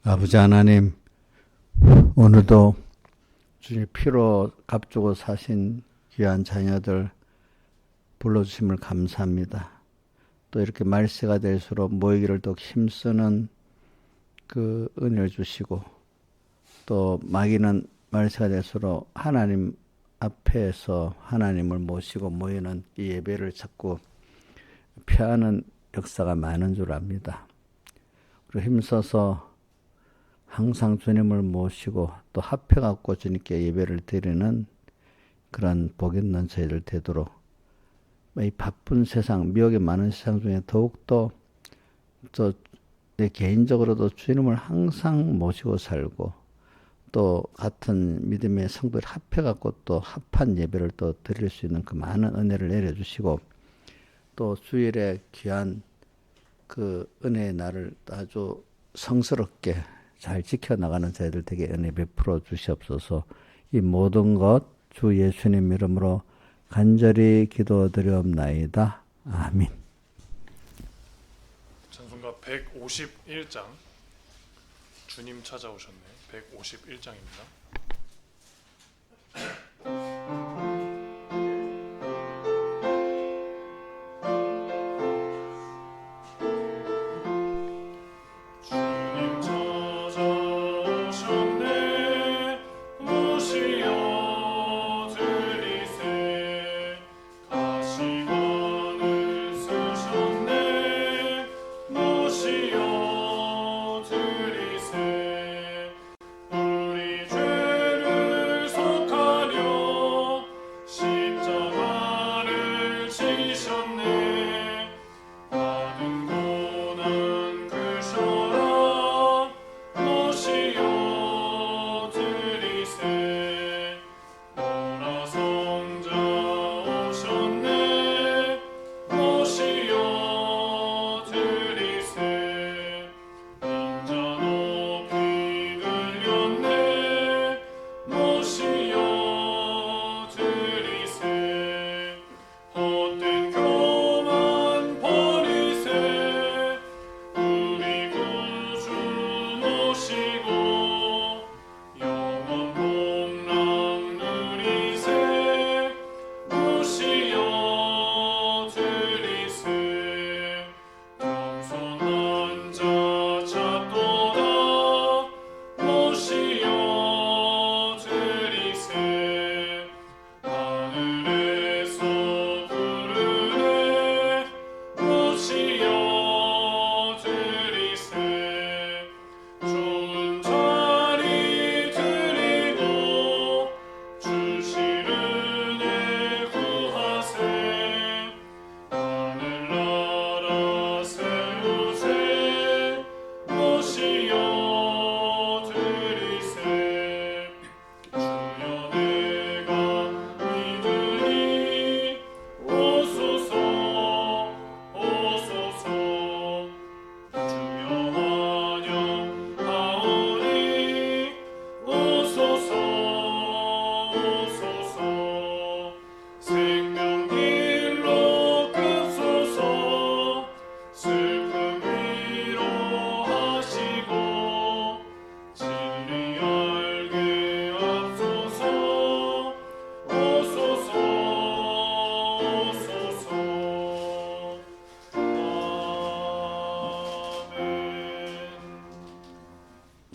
아버지 하나님, 오늘도 주님 피로 값주고 사신 귀한 자녀들 불러주심을 감사합니다. 또 이렇게 말세가 될수록 모이기를 더 힘쓰는 그 은혜를 주시고, 또 마귀는 말세가 될수록 하나님 앞에서 하나님을 모시고 모이는 이 예배를 자꾸 피하는 역사가 많은 줄 압니다. 그리고 힘써서 항상 주님을 모시고 또 합해갖고 주님께 예배를 드리는 그런 복 있는 저희들 되도록 이 바쁜 세상, 미혹이 많은 세상 중에 더욱더 내 개인적으로도 주님을 항상 모시고 살고 또 같은 믿음의 성도들 합해갖고 또 합한 예배를 또 드릴 수 있는 그 많은 은혜를 내려주시고 또 주일에 귀한 그 은혜의 날을 아주 성스럽게 잘 지켜나가는 저희들 되게 은혜 베풀어 주시옵소서. 이 모든 것 주 예수님 이름으로 간절히 기도드리옵나이다. 아멘. 찬송가 151장 주님 찾아오셨네. 151장입니다.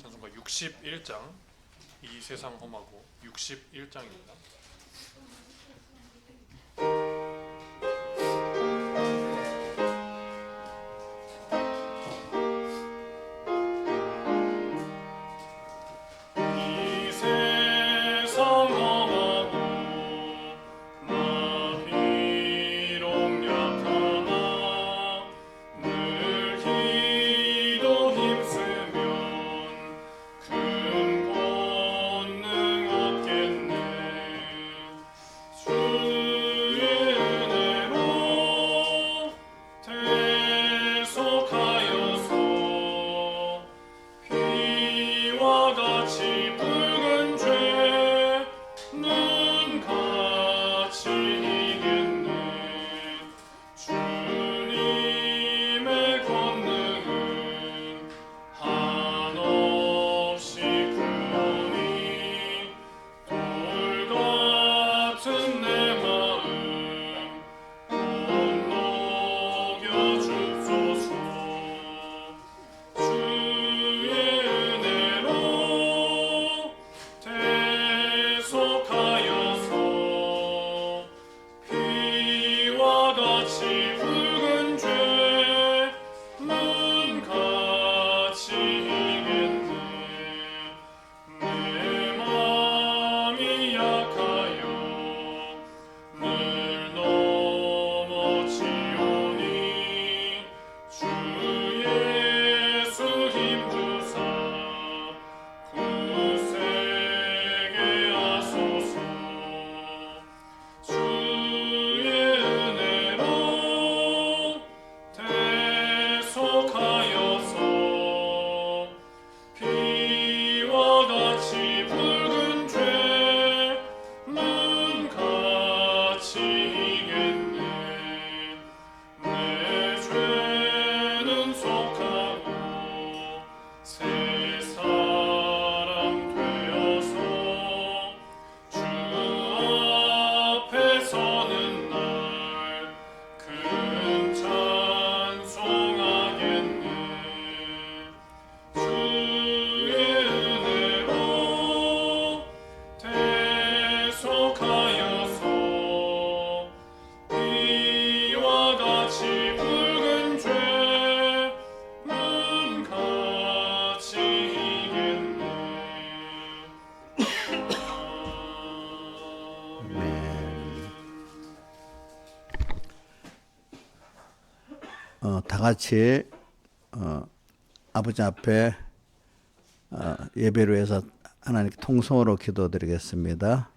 찬송가 61장 이 세상 험하고 61장입니다. 피와 같이 붉은 죄문 같이 이겠네. 내 맘이 약하여 늘 넘어지오니 주 예수 힘주사 굳세게 하소서. 주의 은혜로 대속하여서 피와 같이 붉은 죄문 같이 이겠네. 내 죄는 속하고 새 사람 되어서 주 앞에 서는 날 큰 찬송하겠네. 주의 은혜로 대속하여서 피와 같이 붉은 죄문 같이 이겠네. 다 같이 아버지 앞에 예배를 위해서 하나님께 통성으로 기도드리겠습니다.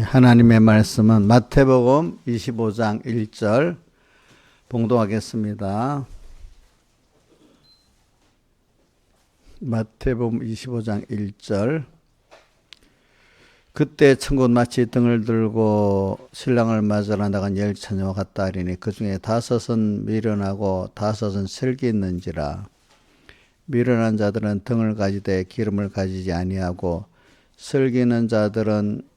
하나님의 말씀은 마태복음 25장 1절 봉독하겠습니다. 마태복음 25장 1절. 그때 천국 마치 등을 들고 신랑을 맞으러 나간 열 처녀와 같다 하리니 그 중에 다섯은 미련하고 다섯은 슬기 있는지라. 미련한 자들은 등을 가지되 기름을 가지지 아니하고 슬기 있는 자들은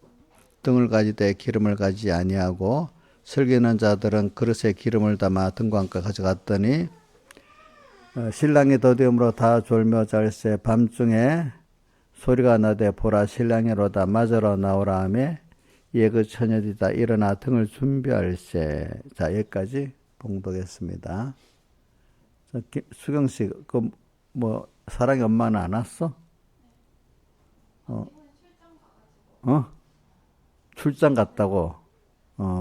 등을 가지되 기름을 가지지 아니하고 슬기 있는 자들은 그릇에 기름을 담아 등과 함께 가져갔더니 신랑이 더디움으로 다 졸며 잘세 밤중에 소리가 나되 보라 신랑이로다 맞으러 나오라 하매 이에 그 처녀들이 다 일어나 등을 준비할세. 자, 여기까지 봉독했습니다. 수경 씨, 그 뭐 사랑이 엄마는 안 왔어? 출장 갔다고.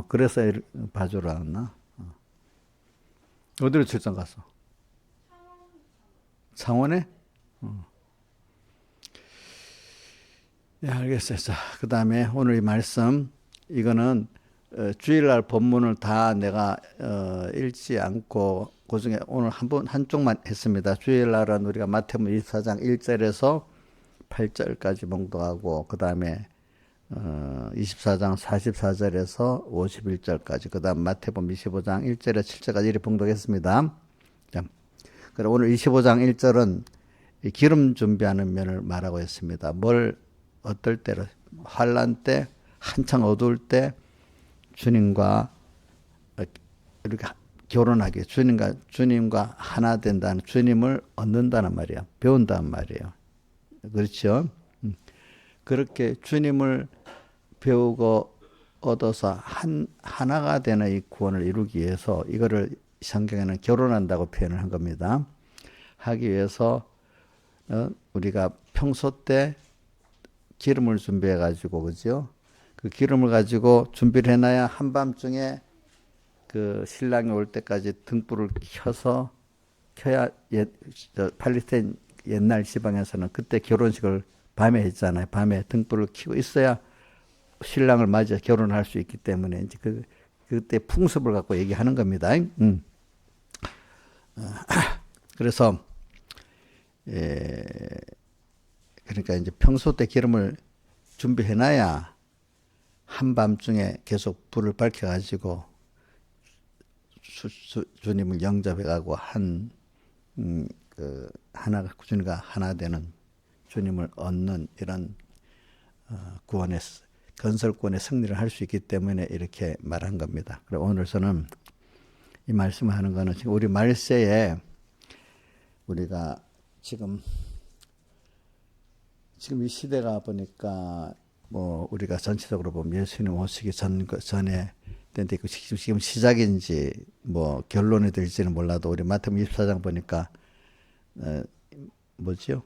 그래서 봐주러 왔나? 어디로 출장 갔어? 창원에? 네, 알겠어요. 자, 그 다음에 오늘 이 말씀, 이거는 주일날 본문을 다 내가 읽지 않고 그 중에 오늘 한쪽만 했습니다. 주일날은 우리가 마태복음 24장 1절에서 8절까지 봉독하고 그 다음에 24장 44절에서 51절까지 그 다음 마태복음 25장 1절에서 7절까지 이렇게 봉독했습니다. 자, 그럼 오늘 25장 1절은 기름 준비하는 면을 말하고 있습니다. 어떨 때로 환난 때 한창 어두울 때 주님과 이렇게 결혼하게 주님과 하나 된다는 하나님을 얻는다는 말이야. 배운다는 말이에요. 그렇죠? 그렇게 주님을 배우고 얻어서 하나가 되는 이 구원을 이루기 위해서 이거를 성경에는 결혼한다고 표현을 한 겁니다. 하기 위해서 우리가 평소 때 기름을 준비해 가지고 그죠? 그 기름을 가지고 준비를 해놔야 한밤중에 그 신랑이 올 때까지 등불을 켜야 팔레스타인 옛날 지방에서는 그때 결혼식을 밤에 했잖아요. 밤에 등불을 켜고 있어야 신랑을 맞아 결혼할 수 있기 때문에 이제 그때 풍습을 갖고 얘기하는 겁니다. 그래서 그러니까 이제 평소 때 기름을 준비해놔야 한밤중에 계속 불을 밝혀가지고 주님을 영접해가고 주님과 하나 되는 주님을 얻는 이런 구원의 건설권의 승리를 할 수 있기 때문에 이렇게 말한 겁니다. 그리고 오늘 저는 이 말씀을 하는 거는 지금 우리 말세에 우리가 지금 이 시대가 보니까 뭐 우리가 전체적으로 보면 예수님 오시기 전에 때인데 지금 시작인지 뭐 결론이 될지는 몰라도 우리 마태복음 24장 보니까 뭐지요?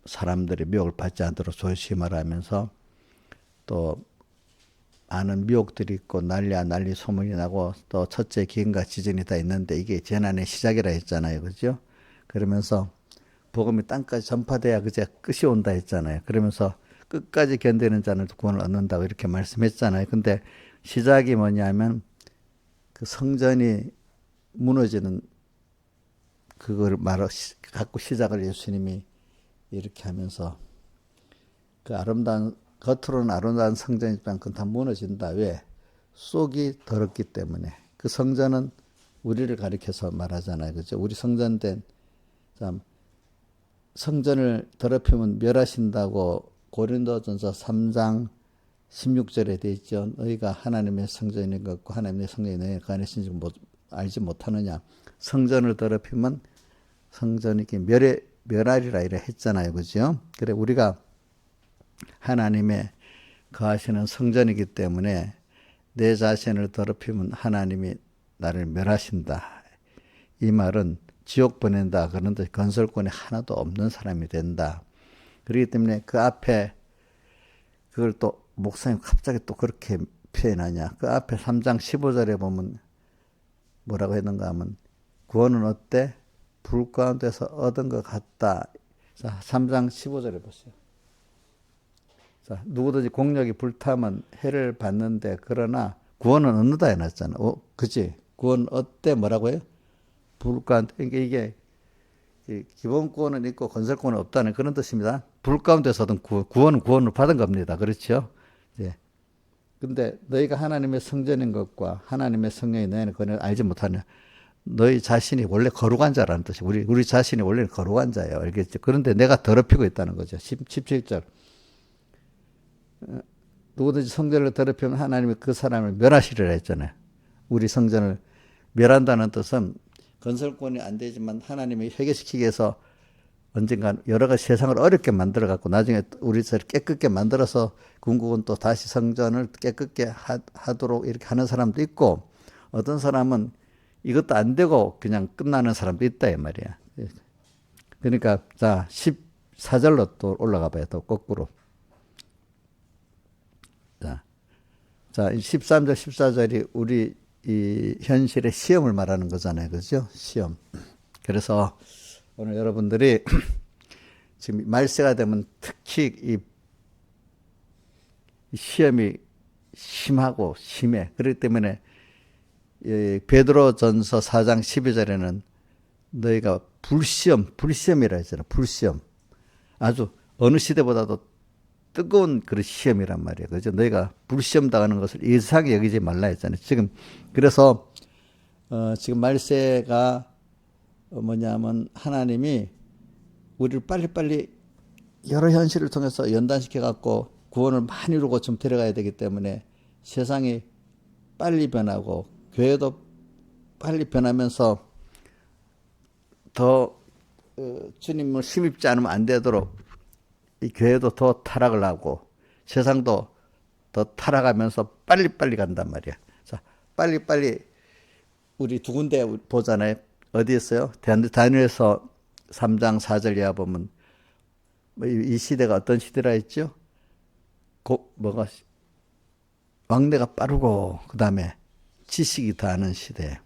사람들이 미혹을 받지 않도록 조심하라 하면서 또 많은 미혹들이 있고 난리 소문이 나고 또 첫째 기근과 지진이 다 있는데 이게 재난의 시작이라 했잖아요. 그죠? 그러면서 복음이 땅까지 전파돼야 그제 끝이 온다 했잖아요. 그러면서 끝까지 견디는 자는 구원을 얻는다고 이렇게 말씀했잖아요. 근데 시작이 뭐냐면 그 성전이 무너지는 그걸 갖고 시작을 예수님이 이렇게 하면서 그 겉으로는 아름다운 성전이지만 그건 다 무너진다. 왜? 속이 더럽기 때문에. 그 성전은 우리를 가리켜서 말하잖아요. 그죠? 우리 성전된 성전을 더럽히면 멸하신다고 고린도전서 3장 16절에 되어 있죠. 너희가 하나님의 성전인 것과 하나님의 성전이 너희 안에 있는지 알지 못하느냐. 성전을 더럽히면 성전이 멸하리라 이래 했잖아요. 그죠? 그래 우리가 하나님의 거하시는 성전이기 때문에 내 자신을 더럽히면 하나님이 나를 멸하신다. 이 말은 지옥 보낸다. 그런데 건설권이 하나도 없는 사람이 된다. 그렇기 때문에 그 앞에 그걸 또 목사님 갑자기 또 그렇게 표현하냐. 그 앞에 3장 15절에 보면 뭐라고 했는가 하면 구원은 어때? 불 가운데서 얻은 것 같다. 자, 3장 15절에 보세요. 자, 누구든지 공력이 불타면 해를 받는데 그러나 구원은 얻는다 해놨잖아. 그치? 구원 어때? 뭐라고 해요? 불 가운데. 그러니까 이게 기본구원은 있고 건설구원은 없다는 그런 뜻입니다. 불 가운데서 얻은 구원을 받은 겁니다. 그렇죠? 예. 근데 너희가 하나님의 성전인 것과 하나님의 성령이 너희는 그걸 알지 못하냐. 너희 자신이 원래 거룩한 자라는 뜻이 우리 자신이 원래 거룩한 자예요. 알겠죠? 그런데 내가 더럽히고 있다는 거죠. 17절. 누구든지 성전을 더럽히면 하나님이 그 사람을 멸하시리라 했잖아요. 우리 성전을 멸한다는 뜻은 건설권이 안 되지만 하나님이 회개시키기 위해서 언젠가 여러 가지 세상을 어렵게 만들어 갖고 나중에 우리처럼 깨끗게 만들어서 궁극은 또 다시 성전을 깨끗게 하도록 이렇게 하는 사람도 있고 어떤 사람은 이것도 안 되고 그냥 끝나는 사람도 있다 이 말이야. 그러니까 자 14절로 또 올라가 봐요. 또 거꾸로. 자 13절 14절이 우리 이 현실의 시험을 말하는 거잖아요. 그죠? 시험. 그래서 오늘 여러분들이 지금 말세가 되면 특히 이 시험이 심하고 심해. 그렇기 때문에 베드로전서 4장 12절에는 너희가 불시험이라 했잖아. 불시험. 아주 어느 시대보다도 뜨거운 그런 시험이란 말이에요. 그죠? 너희가 불시험 당하는 것을 이상히 여기지 말라 했잖아요. 지금 그래서 지금 말세가 뭐냐면 하나님이 우리를 빨리빨리 여러 현실을 통해서 연단시켜 갖고 구원을 많이 이루고 좀 데려가야 되기 때문에 세상이 빨리 변하고 교회도 빨리 변하면서 더 주님을 힘입지 않으면 안 되도록 이 교회도 더 타락을 하고 세상도 더 타락하면서 빨리빨리 간단 말이야. 자, 빨리빨리 우리 두 군데 보잖아요. 어디 있어요? 다니엘서 3장 4절 이하 보면 이 시대가 어떤 시대라 했죠? 왕래가 빠르고 그 다음에 지식이 더하는 시대.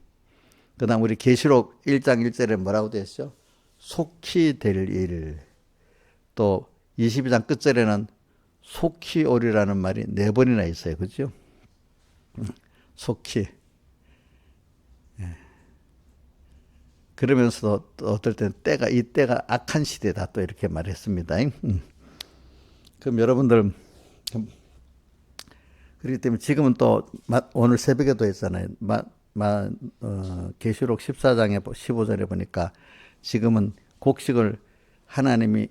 그 다음 우리 계시록 1장 1절에 뭐라고 되어 있죠? 속히 될 일. 또 22장 끝절에는 속히 오리라는 말이 4번이나 있어요. 그죠? 속히. 그러면서도 또 어떨 때는 이 때가 악한 시대다 또 이렇게 말했습니다. 그럼 여러분들, 그렇기 때문에 지금은 또 오늘 새벽에도 했잖아요. 계시록 14장에 15절에 보니까 지금은 곡식을 하나님의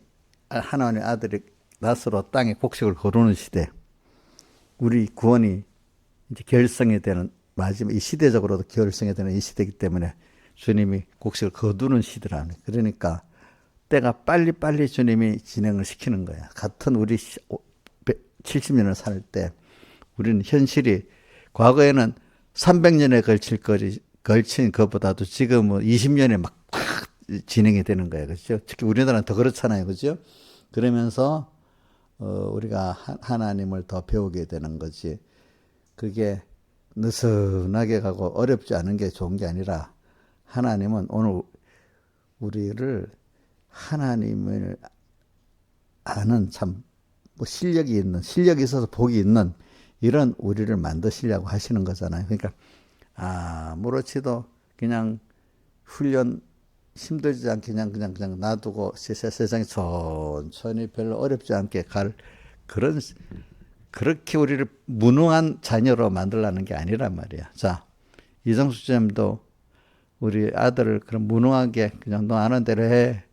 아들이 낫으로 땅에 곡식을 거두는 시대. 우리 구원이 이제 결성이 되는 마지막 이 시대적으로도 결성이 되는 이 시대이기 때문에 주님이 곡식을 거두는 시대라는 거예요. 그러니까 때가 빨리빨리 주님이 진행을 시키는 거야. 같은 우리 70년을 살 때 우리는 현실이 과거에는 300년에 걸친 것보다도 지금은 20년에 막 진행이 되는 거예요. 그렇죠? 특히 우리나라는 더 그렇잖아요. 그렇죠? 그러면서 우리가 하나님을 더 배우게 되는 거지. 그게 느슨하게 가고 어렵지 않은 게 좋은 게 아니라 하나님은 오늘 우리를 하나님을 아는 참 뭐 실력이 있어서 복이 있는 이런 우리를 만드시려고 하시는 거잖아요. 그러니까 아무렇지도 그냥 훈련 힘들지 않게 그냥 놔두고 세상에 천천히 별로 어렵지 않게 갈 그렇게 우리를 무능한 자녀로 만들라는 게 아니란 말이야. 자, 이정수 쌤도 우리 아들을 그런 무능하게 그냥 너 아는 대로 해.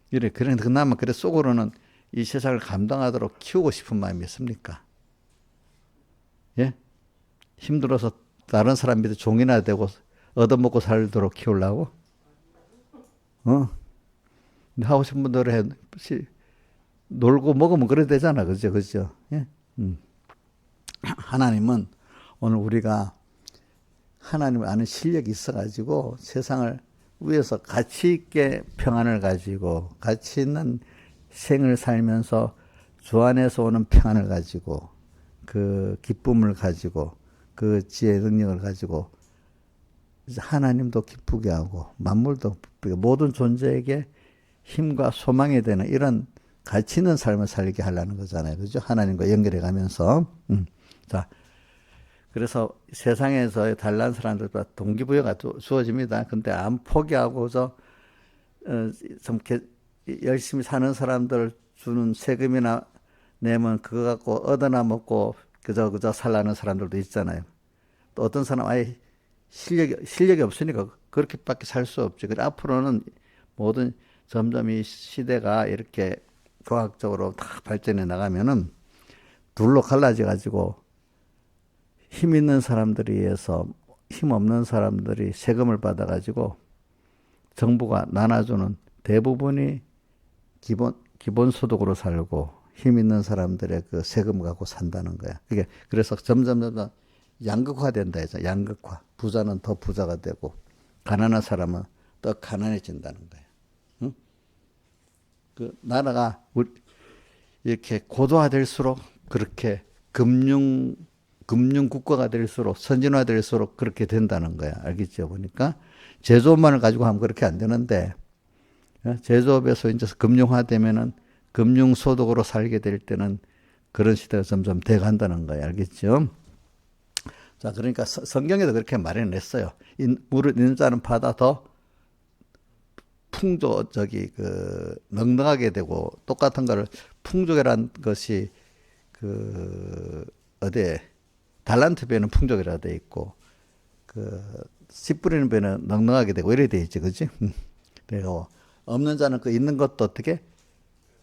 이래. 그나마 그래 속으로는 이 세상을 감당하도록 키우고 싶은 마음이 있습니까? 예? 힘들어서 다른 사람 밑에 종이나 되고 얻어먹고 살도록 키우려고? 하고 싶은 분들 해. 놀고 먹으면 그래 되잖아. 그죠? 예? 하나님은 오늘 우리가 하나님을 아는 실력이 있어가지고 세상을 위해서 가치 있게 평안을 가지고 가치 있는 생을 살면서 주 안에서 오는 평안을 가지고 그 기쁨을 가지고 그 지혜의 능력을 가지고 하나님도 기쁘게 하고 만물도 기쁘게 모든 존재에게 힘과 소망이 되는 이런 가치 있는 삶을 살게 하려는 거잖아요. 그죠? 하나님과 연결해 가면서. 자, 그래서 세상에서의 달란 사람들과 동기부여가 주어집니다. 근데 안 포기하고서 좀 열심히 사는 사람들 주는 세금이나 내면 그거 갖고 얻어나 먹고 그저 살라는 사람들도 있잖아요. 또 어떤 사람 아예 실력이 없으니까 그렇게밖에 살 수 없죠. 그래 앞으로는 모든 점점 이 시대가 이렇게 과학적으로 다 발전해 나가면은 둘로 갈라져 가지고 힘 있는 사람들에 의해서 힘 없는 사람들이 세금을 받아 가지고 정부가 나눠주는 대부분이 기본소득으로 살고 힘 있는 사람들의 그 세금 갖고 산다는 거야. 그래서 점점 양극화된다 해서 양극화. 부자는 더 부자가 되고 가난한 사람은 더 가난해진다는 거야. 응? 그 나라가 이렇게 고도화될수록 그렇게 금융 국가가 될수록 선진화될수록 그렇게 된다는 거야. 알겠죠? 보니까 제조업만을 가지고 하면 그렇게 안 되는데 제조업에서 이제 금융화되면은 금융소득으로 살게 될 때는 그런 시대가 점점 돼 간다는 거예요. 알겠죠? 자, 그러니까 성경에도 그렇게 말해냈어요. 물을 있는 자는 바다 더 넉넉하게 되고 똑같은 거를 풍족이라는 것이 달란트 배는 풍족이라 돼 있고 씨 뿌리는 배는 넉넉하게 되고 이래 돼 있지, 그지? 그리고 없는 자는 그 있는 것도 어떻게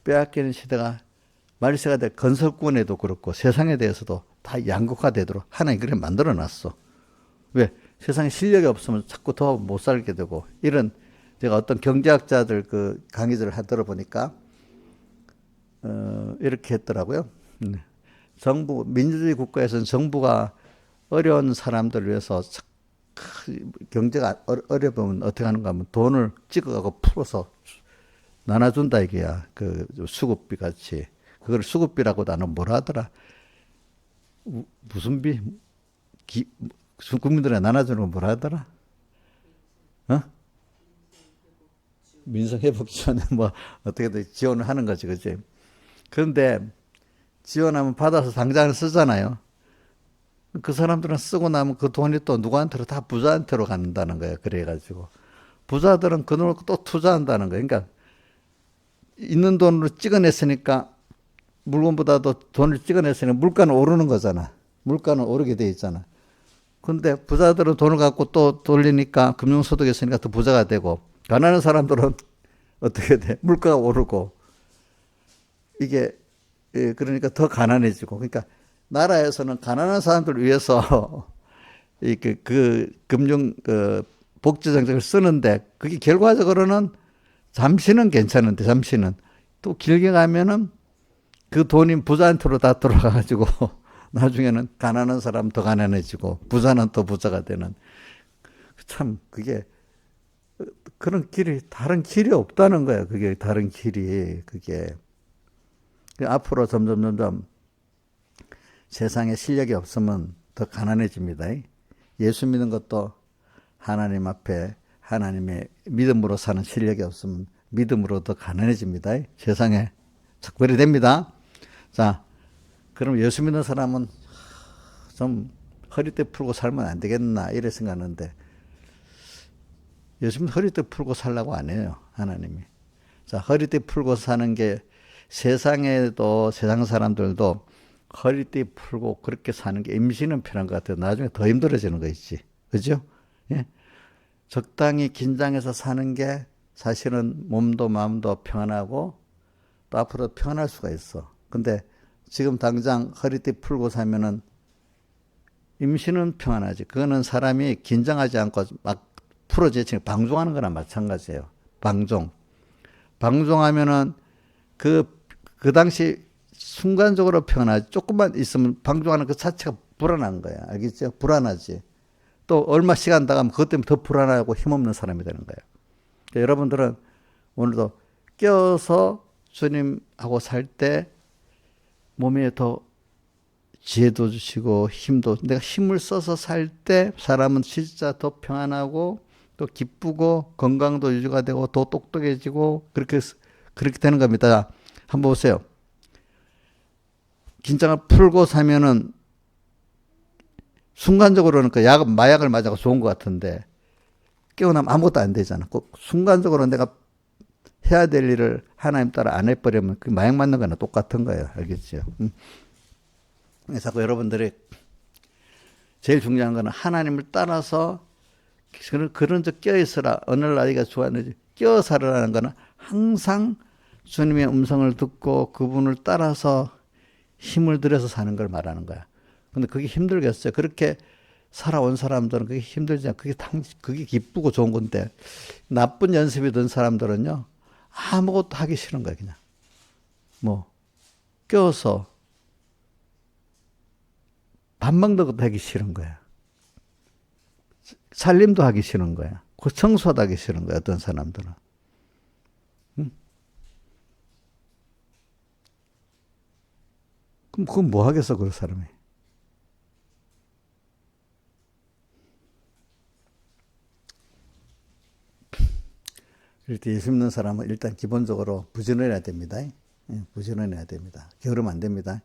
빼앗기는 시대가 말세가 될 건설권에도 그렇고 세상에 대해서도 다 양극화되도록 하나님 그렇게 만들어 놨어. 왜? 세상에 실력이 없으면 자꾸 더 못 살게 되고 이런 제가 어떤 경제학자들 그 강의들을 들어보니까 이렇게 했더라고요. 민주주의 국가에서는 정부가 어려운 사람들을 위해서 경제가 어려우면 어떻게 하는가 하면 돈을 찍어가고 풀어서 나눠준다 이게야. 그 수급비 같이. 그걸 수급비라고 나는 뭐라 하더라. 무슨 비? 국민들에 나눠주는 거 뭐라 하더라? 민생회복지원에 뭐 어떻게든 지원을 하는 거지, 그지? 그런데 지원하면 받아서 당장을 쓰잖아요. 그 사람들은 쓰고 나면 그 돈이 또 누구한테로 다 부자한테로 간다는 거예요. 그래가지고 부자들은 그 돈을 또 투자한다는 거예요. 그러니까 있는 돈으로 찍어냈으니까 물건보다도 돈을 찍어냈으니까 물가는 오르는 거잖아. 물가는 오르게 돼 있잖아. 근데 부자들은 돈을 갖고 또 돌리니까 금융소득이 있으니까 더 부자가 되고, 가난한 사람들은 어떻게 돼? 물가가 오르고, 이게 그러니까 더 가난해지고. 그러니까 나라에서는 가난한 사람들을 위해서 그 금융 복지 정책을 쓰는데, 그게 결과적으로는 잠시는 괜찮은데, 잠시는 또 길게 가면은 그 돈이 부자한테로 다 돌아가가지고 나중에는 가난한 사람 더 가난해지고 부자는 더 부자가 되는, 참 그게 그런 길이, 다른 길이 없다는 거야. 그게 다른 길이, 그게 앞으로 점점 세상에 실력이 없으면 더 가난해집니다. 예수 믿는 것도 하나님 앞에 하나님의 믿음으로 사는 실력이 없으면 믿음으로 더 가난해집니다. 세상에 특별히 됩니다. 자, 그럼 예수 믿는 사람은 좀 허리띠 풀고 살면 안 되겠나 이래 생각하는데, 예수 믿는 허리띠 풀고 살라고 안 해요, 하나님이. 자, 허리띠 풀고 사는 게, 세상에도 세상 사람들도 허리띠 풀고 그렇게 사는 게 임신은 편한 것 같아요. 나중에 더 힘들어지는 거 있지, 그죠? 예? 적당히 긴장해서 사는 게 사실은 몸도 마음도 평안하고 또 앞으로 평안할 수가 있어. 근데 지금 당장 허리띠 풀고 사면은 임신은 평안하지. 그거는 사람이 긴장하지 않고 막 풀어제치고 방종하는 거나 마찬가지예요. 방종하면은 그 당시 순간적으로 평안하지. 조금만 있으면 방종하는 그 자체가 불안한 거야. 알겠죠? 불안하지. 또 얼마 시간 나가면 그것 때문에 더 불안하고 힘없는 사람이 되는 거예요. 그러니까 여러분들은 오늘도 껴서 주님하고 살 때 몸에 더 지혜도 주시고 힘도, 내가 힘을 써서 살 때 사람은 진짜 더 평안하고 또 기쁘고 건강도 유지가 되고 더 똑똑해지고 그렇게 되는 겁니다. 한번 보세요. 긴장을 풀고 사면은 순간적으로는 그 마약을 맞아서 좋은 것 같은데 깨어나면 아무것도 안 되잖아. 꼭 순간적으로 내가 해야 될 일을 하나님 따라 안 해버리면 그 마약 맞는 거나 똑같은 거예요. 알겠죠? 자꾸 여러분들이 제일 중요한 거는 하나님을 따라서 그런 적 껴있으라. 오늘 나이가 좋았는지 껴 살으라는 거는 항상 주님의 음성을 듣고 그분을 따라서 힘을 들여서 사는 걸 말하는 거야. 근데 그게 힘들겠어요. 그렇게 살아온 사람들은 그게 힘들지 않고 그게 기쁘고 좋은 건데, 나쁜 연습이 든 사람들은요 아무것도 하기 싫은 거야. 그냥 뭐 껴서 밥 먹는 것도 하기 싫은 거야. 살림도 하기 싫은 거야. 청소도 하기 싫은 거야. 어떤 사람들은. 그럼 그건 뭐 하겠어, 그 사람이. 그럴 때 예수 믿는 사람은 일단 기본적으로 부지런해야 됩니다. 부지런해야 됩니다. 게으르면 안 됩니다.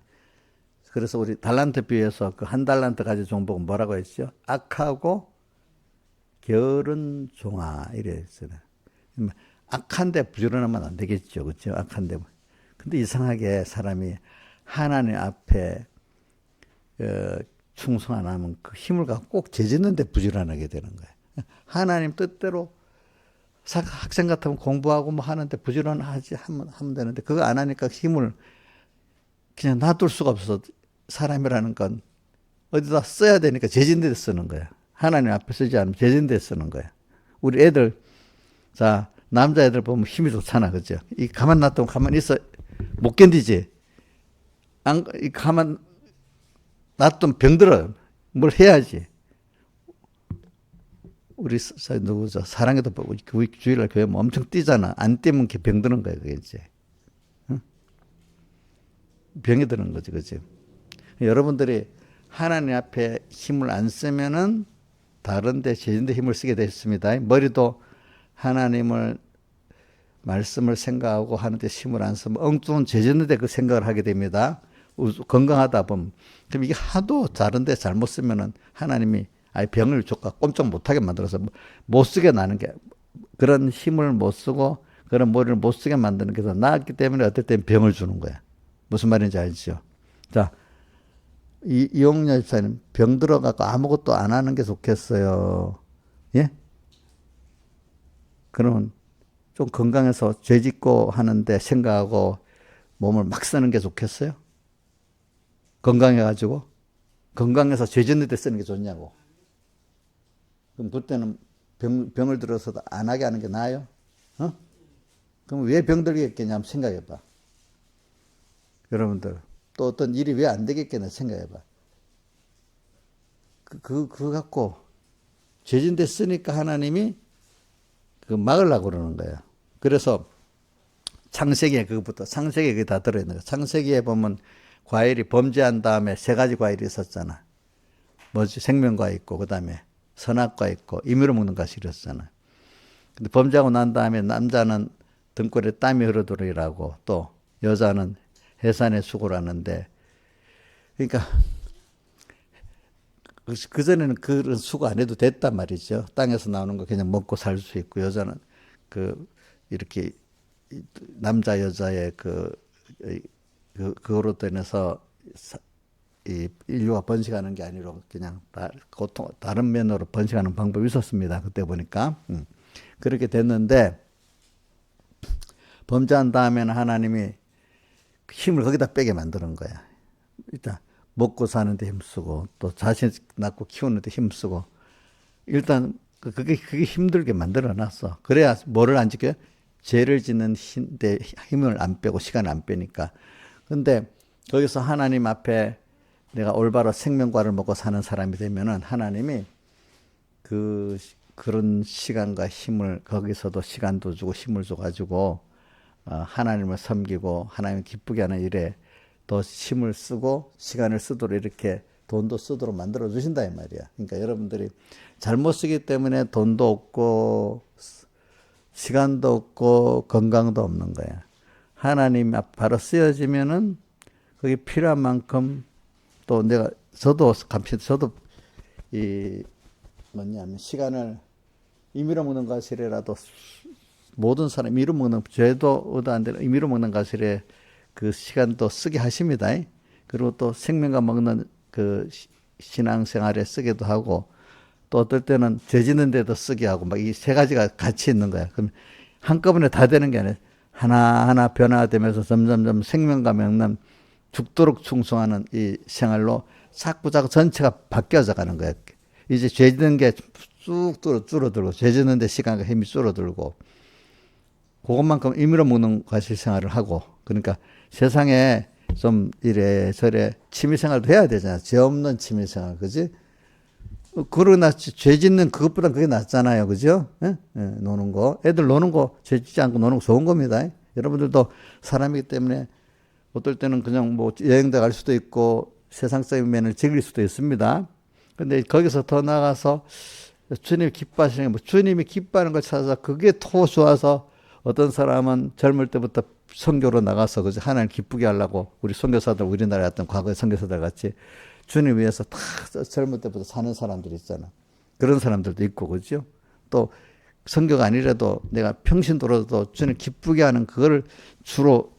그래서 우리 달란트 비유에서 그 한 달란트 가진 종복은 뭐라고 했죠? 악하고 게으른 종아 이랬어요. 악한데 부지런하면 안 되겠죠, 그렇죠? 악한데. 근데 이상하게 사람이 하나님 앞에 충성 안 하면 그 힘을 갖고 꼭 죄짓는데 부지런하게 되는 거예요. 하나님 뜻대로 학생 같으면 공부하고 뭐 하는데 부지런하지 하면 되는데 그거 안 하니까 힘을 그냥 놔둘 수가 없어. 사람이라는 건 어디다 써야 되니까 죄진 데 쓰는 거야. 하나님 앞에 쓰지 않으면 죄진 데 쓰는 거야. 우리 애들, 자, 남자애들 보면 힘이 좋잖아, 그죠? 이 가만 놔두면 가만히 있어 못 견디지. 가만 놔두면 병들어. 뭘 해야지. 우리 누구죠? 사랑에도 보고 주일날 교회 엄청 뛰잖아. 안 뛰면 병드는 거야, 그게 이제. 응? 병이 드는 거지, 그지? 여러분들이 하나님 앞에 힘을 안 쓰면은 다른데 제진데 힘을 쓰게 됐습니다. 머리도 하나님을 말씀을 생각하고 하는데 힘을 안 쓰면 엉뚱한 제진데 그 생각을 하게 됩니다. 건강하다 보면. 그럼 이게 하도 다른데 잘못 쓰면은 하나님이 아예 병을 줬고 꼼짝 못하게 만들어서 못 쓰게 나는 게, 그런 힘을 못 쓰고 그런 머리를 못 쓰게 만드는 게 더 나았기 때문에 어떨 땐 병을 주는 거야. 무슨 말인지 알죠? 자, 이용렬 집사님, 병 들어가고 아무것도 안 하는 게 좋겠어요. 예? 그러면 좀 건강해서 죄 짓고 하는데 생각하고 몸을 막 쓰는 게 좋겠어요? 건강해가지고? 건강해서 죄 짓는 데 쓰는 게 좋냐고. 그럼 그때는 병을 들어서도 안 하게 하는 게 나아요? 어? 그럼 왜 병 들겠겠냐 한번 생각해봐. 여러분들, 또 어떤 일이 왜 안 되겠겠냐 생각해봐. 그거 갖고 죄진 데 쓰니까 하나님이 그 막으려고 그러는 거야. 그래서 창세기에 그것부터, 창세기에 그게 다 들어있는 거야. 창세기에 보면 과일이 범죄한 다음에 세 가지 과일이 있었잖아. 뭐지? 생명과 있고, 그 다음에 선악과 있고, 임의로 먹는 것이 있었잖아. 근데 범죄하고 난 다음에 남자는 등골에 땀이 흐르도록이라고, 또 여자는 해산의 수고라는데, 그러니까 그전에는 그런 수고 안 해도 됐단 말이죠. 땅에서 나오는 거 그냥 먹고 살 수 있고, 여자는 이렇게 남자 여자의 그거로 인해서 이 인류가 번식하는 게 아니라 그냥 다른 면으로 번식하는 방법이 있었습니다. 그때 보니까. 그렇게 됐는데, 범죄한 다음에는 하나님이 힘을 거기다 빼게 만드는 거야. 일단 먹고 사는데 힘쓰고, 또 자신 낳고 키우는데 힘쓰고, 일단 그게 힘들게 만들어 놨어. 그래야 뭐를 안 지켜요? 죄를 짓는 데 힘을 안 빼고 시간을 안 빼니까. 근데 거기서 하나님 앞에 내가 올바로 생명과를 먹고 사는 사람이 되면은 하나님이 그런 시간과 힘을, 거기서도 시간도 주고 힘을 줘가지고 하나님을 섬기고 하나님을 기쁘게 하는 일에 더 힘을 쓰고 시간을 쓰도록, 이렇게 돈도 쓰도록 만들어 주신다 이 말이야. 그러니까 여러분들이 잘못 쓰기 때문에 돈도 없고 시간도 없고 건강도 없는 거야. 하나님 앞 바로 쓰여지면은 그게 필요한 만큼, 또 저도 뭐냐면 시간을 임의로 먹는 것이라도, 모든 사람 임의로 먹는, 죄도 의도 안 되는 임의로 먹는 것이래 그 시간도 쓰게 하십니다. 그리고 또 생명과 먹는 그 신앙생활에 쓰기도 하고, 또 어떨 때는 죄 짓는 데도 쓰게 하고, 막 이 세 가지가 같이 있는 거야. 그럼 한꺼번에 다 되는 게 아니라 하나하나 변화되면서 점점점 생명과 먹는 죽도록 충성하는 이 생활로 자꾸 전체가 바뀌어져 가는 거야. 이제 죄 짓는 게 쑥 줄어들고, 죄 짓는 데 시간과 힘이 줄어들고, 그것만큼 임의로 먹는 과실 생활을 하고, 그러니까 세상에 좀 이래저래 취미생활도 해야 되잖아. 죄 없는 취미생활, 그지? 그러나 죄 짓는 그것보다 그게 낫잖아요, 그죠? 예? 예, 노는 거. 애들 노는 거, 죄 짓지 않고 노는 거 좋은 겁니다. 여러분들도 사람이기 때문에 어떨 때는 그냥 뭐 여행도 갈 수도 있고 세상적인 면을 즐길 수도 있습니다. 근데 거기서 더 나가서 주님이 기뻐하시는 게, 뭐 주님이 기뻐하는 걸 찾아서 그게 더 좋아서 어떤 사람은 젊을 때부터 선교로 나가서 그죠? 하나님 기쁘게 하려고, 우리 선교사들, 우리나라에 왔던 과거의 선교사들 같이 주님 위해서 다 젊을 때부터 사는 사람들이 있잖아. 그런 사람들도 있고, 그죠? 또 선교가 아니라도 내가 평신도로도 주님 기쁘게 하는 그거를 주로,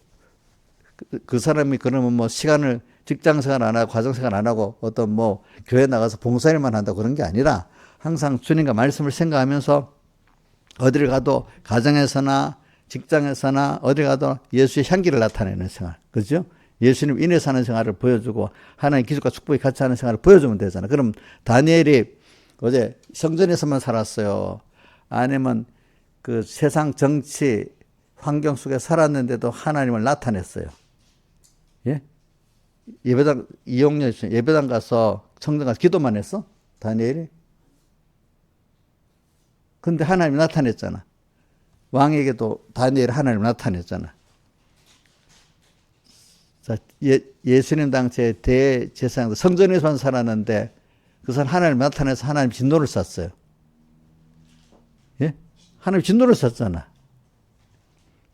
그 사람이 그러면 뭐 시간을 직장생활 안 하고 가정생활 안 하고 어떤 뭐 교회 나가서 봉사일만 한다고 그런 게 아니라 항상 주님과 말씀을 생각하면서 어디를 가도, 가정에서나 직장에서나 어디 가도 예수의 향기를 나타내는 생활, 그죠? 예수님 인해 사는 생활을 보여주고 하나님 기술과 축복이 같이 하는 생활을 보여주면 되잖아. 그럼 다니엘이 어제 성전에서만 살았어요? 아니면 그 세상 정치 환경 속에 살았는데도 하나님을 나타냈어요? 예? 예배당, 이용렬 예배당 가서 성전 가서 기도만 했어? 다니엘이? 근데 하나님이 나타냈잖아. 왕에게도 다니엘 하나님 나타냈잖아. 자, 예수님 당시에 대제사장도 성전에서만 살았는데 그 사람 하나님 나타내서 하나님 진노를 쐈어요. 예? 하나님 진노를 쐈잖아.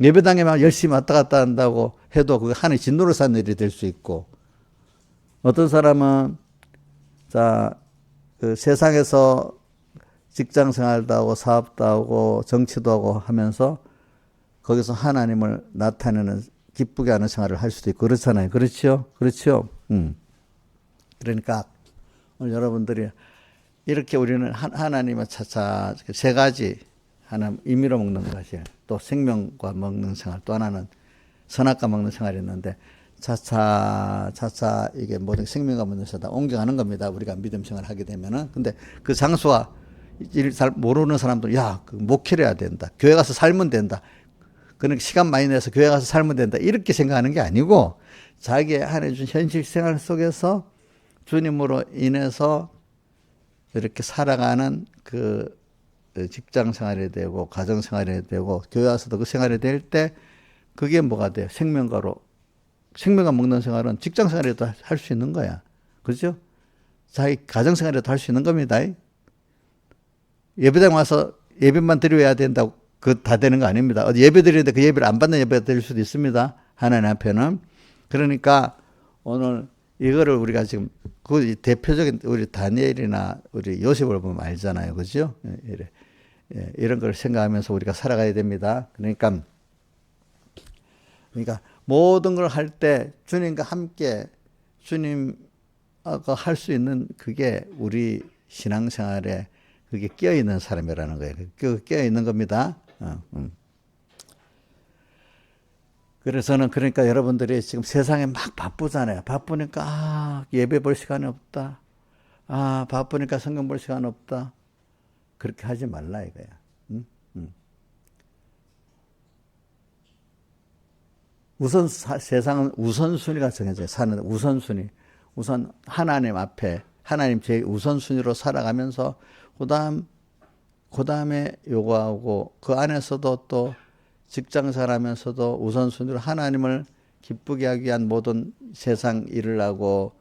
예배당에만 열심히 왔다 갔다 한다고 해도 그 하나님 진노를 쐈는 일이 될 수 있고, 어떤 사람은 자, 그 세상에서 직장 생활도 하고 사업도 하고 정치도 하고 하면서 거기서 하나님을 나타내는 기쁘게 하는 생활을 할 수도 있고 그렇잖아요. 그렇죠? 그렇죠? 그러니까 오늘 여러분들이 이렇게 우리는 하나님의 차차 세 가지 하나 임의로 먹는 것이 또 생명과 먹는 생활 또 하나는 선악과 먹는 생활이 있는데 차차 이게 모든 생명과 먹는 생활 다 옮겨가는 겁니다. 우리가 믿음 생활을 하게 되면은. 근데 그 장소가 잘 모르는 사람들 야, 그 목회를 해야 된다. 교회 가서 살면 된다. 그런 시간 많이 내서 교회 가서 살면 된다. 이렇게 생각하는 게 아니고 자기의 하나님 준 현실 생활 속에서 주님으로 인해서 이렇게 살아가는 그 직장 생활이 되고 가정 생활이 되고 교회 와서도 그 생활이 될 때 그게 뭐가 돼요? 생명과 먹는 생활은 직장 생활에도 할 수 있는 거야. 그죠? 자기 가정 생활에도 할 수 있는 겁니다. 예배당 와서 예배만 드려야 된다고 그 다 되는 거 아닙니다. 예배 드리는데 그 예배를 안 받는 예배가 될 수도 있습니다. 하나님 앞에는. 그러니까 오늘 이거를 우리가 지금 그 대표적인 우리 다니엘이나 우리 요셉을 보면 알잖아요. 그죠? 이런 걸 생각하면서 우리가 살아가야 됩니다. 그러니까 모든 걸 할 때 주님과 함께 주님과 할 수 있는 그게 우리 신앙생활에 그게 끼어있는 사람이라는 거예요. 그 끼어있는 겁니다. 그래서는 그러니까 여러분들이 지금 세상에 막 바쁘잖아요. 바쁘니까 예배 볼 시간이 없다. 바쁘니까 성경 볼 시간 없다. 그렇게 하지 말라 이거야. 우선 세상은 우선순위가 정해져요. 사는 우선순위. 우선 하나님 앞에 하나님 제 우선순위로 살아가면서 그다음에 요구하고 그 안에서도 또 직장생활 하면서도 우선순위로 하나님을 기쁘게 하기 위한 모든 세상 일을 하고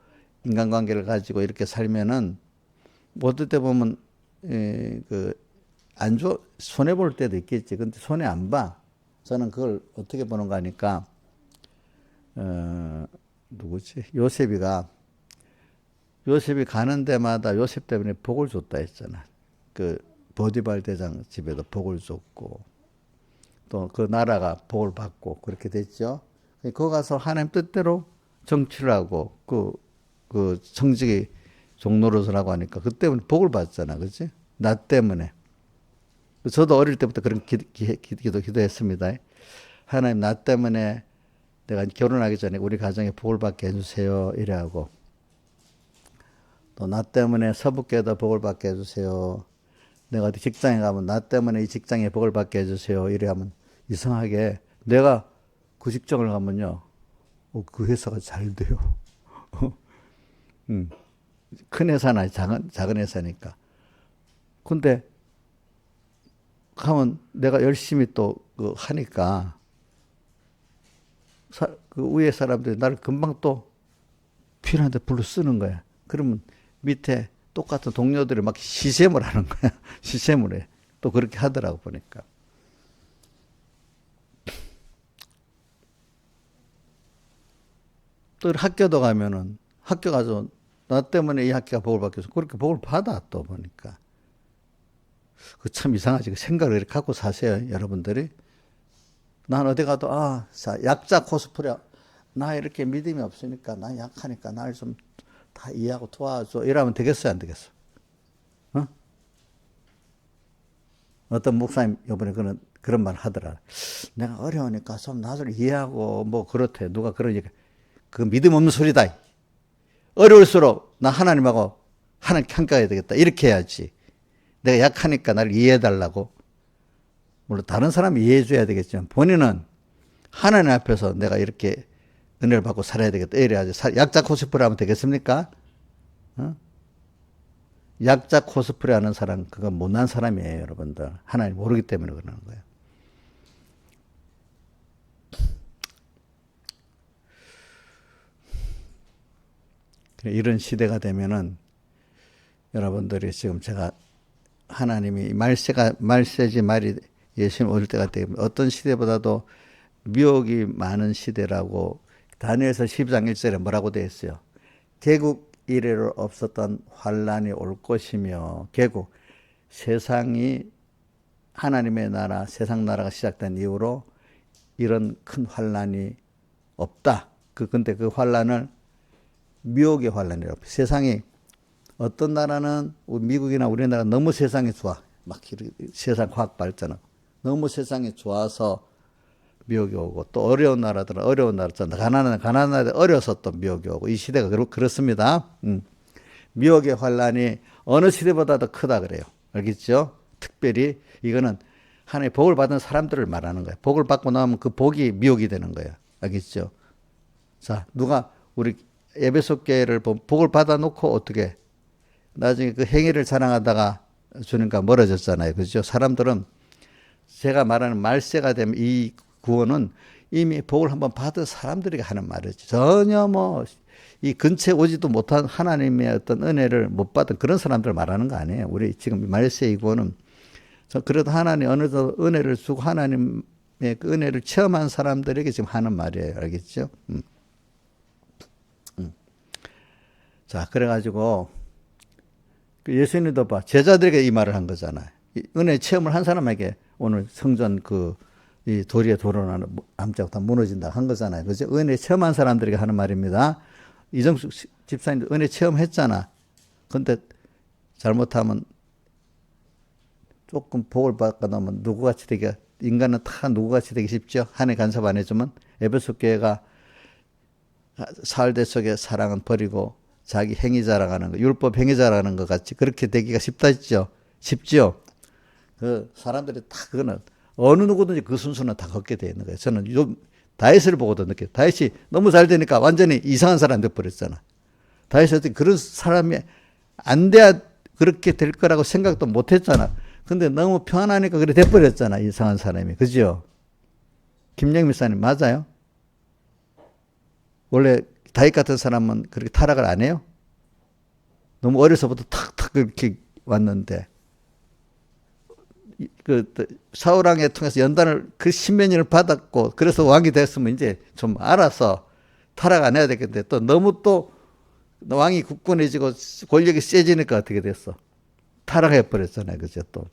인간관계를 가지고 이렇게 살면은 어떨 때 보면 손해 볼 때도 있겠지. 근데 손해 안 봐. 저는 그걸 어떻게 보는가 하니까 누구지? 요셉이 가는 데마다 요셉 때문에 복을 줬다 했잖아. 그 보디발 대장 집에도 복을 줬고 또 그 나라가 복을 받고 그렇게 됐죠. 거기 가서 하나님 뜻대로 정치를 하고 그 청직이 종노릇을 하고 하니까 그 때문에 복을 받잖아. 그치? 나 때문에. 저도 어릴 때부터 그런 기도했습니다. 하나님 나 때문에 내가 결혼하기 전에 우리 가정에 복을 받게 해주세요. 이래하고 또 나 때문에 서북교회도 복을 받게 해주세요. 내가 어디 직장에 가면 나 때문에 이 직장에 복을 받게 해주세요. 이래 하면 이상하게 내가 그 직장을 가면요. 그 회사가 잘 돼요. 큰 회사나 작은 회사니까. 근데 가면 내가 열심히 또 하니까 그 위에 사람들이 나를 금방 또 필요한 데 불러 쓰는 거야. 그러면 밑에 똑같은 동료들이 막 시샘을 하는 거야. 시샘을 해. 또 그렇게 하더라고 보니까. 또 학교도 가면은 학교 가서 나 때문에 이 학교가 복을 받겠어. 그렇게 복을 받아 또 보니까. 그 참 이상하지. 그 생각을 이렇게 갖고 사세요. 여러분들이. 난 어디 가도 약자 코스프레. 나 이렇게 믿음이 없으니까 나 약하니까 날 좀 다 이해하고 도와줘. 이러면 되겠어요? 안 되겠어? 어떤 목사님 이번에 그런 말 하더라. 내가 어려우니까 좀 나를 이해하고 뭐 그렇대. 누가 그러니까 그 믿음 없는 소리다. 어려울수록 나 하나님하고 하나님께 함께해야 되겠다. 이렇게 해야지. 내가 약하니까 나를 이해해달라고. 물론 다른 사람이 이해해줘야 되겠지만 본인은 하나님 앞에서 내가 이렇게 은혜를 받고 살아야 되겠다. 이래야지. 약자 코스프레 하면 되겠습니까? 약자 코스프레 하는 사람, 그건 못난 사람이에요, 여러분들. 하나님 모르기 때문에 그러는 거예요. 이런 시대가 되면은 여러분들이 지금 제가 하나님이 말세지 말이 예수님 오실 때가 되면 어떤 시대보다도 미혹이 많은 시대라고 다니엘서 12장 1절에 뭐라고 되어 있어요? 개국 이래로 없었던 환란이 올 것이며, 개국, 세상이 하나님의 나라, 세상 나라가 시작된 이후로 이런 큰 환란이 없다. 근데 그 환란을 미혹의 환란이라고. 세상이 어떤 나라는 미국이나 우리나라 너무 세상이 좋아. 막 세상 과학 발전하고 너무 세상이 좋아서 미혹이 오고, 또 어려운 나라들은 어려운 나라잖아. 가난한 나라들 어려서 또 미혹이 오고, 이 시대가 그렇습니다. 미혹의 환란이 어느 시대보다도 크다 그래요. 알겠죠? 특별히 이거는 하나님의 복을 받은 사람들을 말하는 거예요. 복을 받고 나면 그 복이 미혹이 되는 거예요. 알겠죠? 자, 누가 우리 에베소 교회를 복을 받아놓고 어떻게 나중에 그 행위를 자랑하다가 주님과 멀어졌잖아요. 그죠? 사람들은 제가 말하는 말세가 되면 이 구원은 이미 복을 한번 받은 사람들에게 하는 말이지. 전혀 이 근처에 오지도 못한 하나님의 어떤 은혜를 못 받은 그런 사람들을 말하는 거 아니에요. 우리 지금 말세의 구원은 그래도 하나님 어느 정도 은혜를 주고 하나님의 그 은혜를 체험한 사람들에게 지금 하는 말이에요. 알겠죠? 자, 그래가지고 예수님도 봐. 제자들에게 이 말을 한 거잖아요. 은혜 체험을 한 사람에게 오늘 성전 이 도리에 도론하는 암자고 다 무너진다 한 거잖아요. 그죠? 은혜 체험한 사람들에게 하는 말입니다. 이정숙 집사님도 은혜 체험했잖아. 근데 잘못하면 조금 복을 받고 나면 누구같이 되게, 인간은 다 누구같이 되기 쉽죠. 하나님 간섭 안 해주면. 에베소 교회가 사흘대 속에 사랑은 버리고 자기 행위 자랑하는 거, 율법 행위 자랑하는 것 같이 그렇게 되기가 쉽다 했죠. 쉽죠. 그 사람들이 다 그거는 어느 누구든지 그 순서는 다 걷게 되어 있는 거예요. 저는 다윗을 보고도 느껴요. 다윗이 너무 잘 되니까 완전히 이상한 사람 돼버렸잖아. 다윗이 어떻게 그런 사람이 안 돼야 그렇게 될 거라고 생각도 못 했잖아. 근데 너무 편하니까 그래 돼버렸잖아. 이상한 사람이. 그죠? 김영미 사님 맞아요? 원래 다윗 같은 사람은 그렇게 타락을 안 해요? 너무 어려서부터 탁탁 그렇게 왔는데, 사울왕에 통해서 연단을 그 십몇 년을 받았고, 그래서 왕이 됐으면 이제 좀 알아서 타락 안 해야 되겠는데, 또 너무 또 왕이 굳건해지고 권력이 세지니까 어떻게 됐어? 타락해버렸잖아요. 그죠? 또.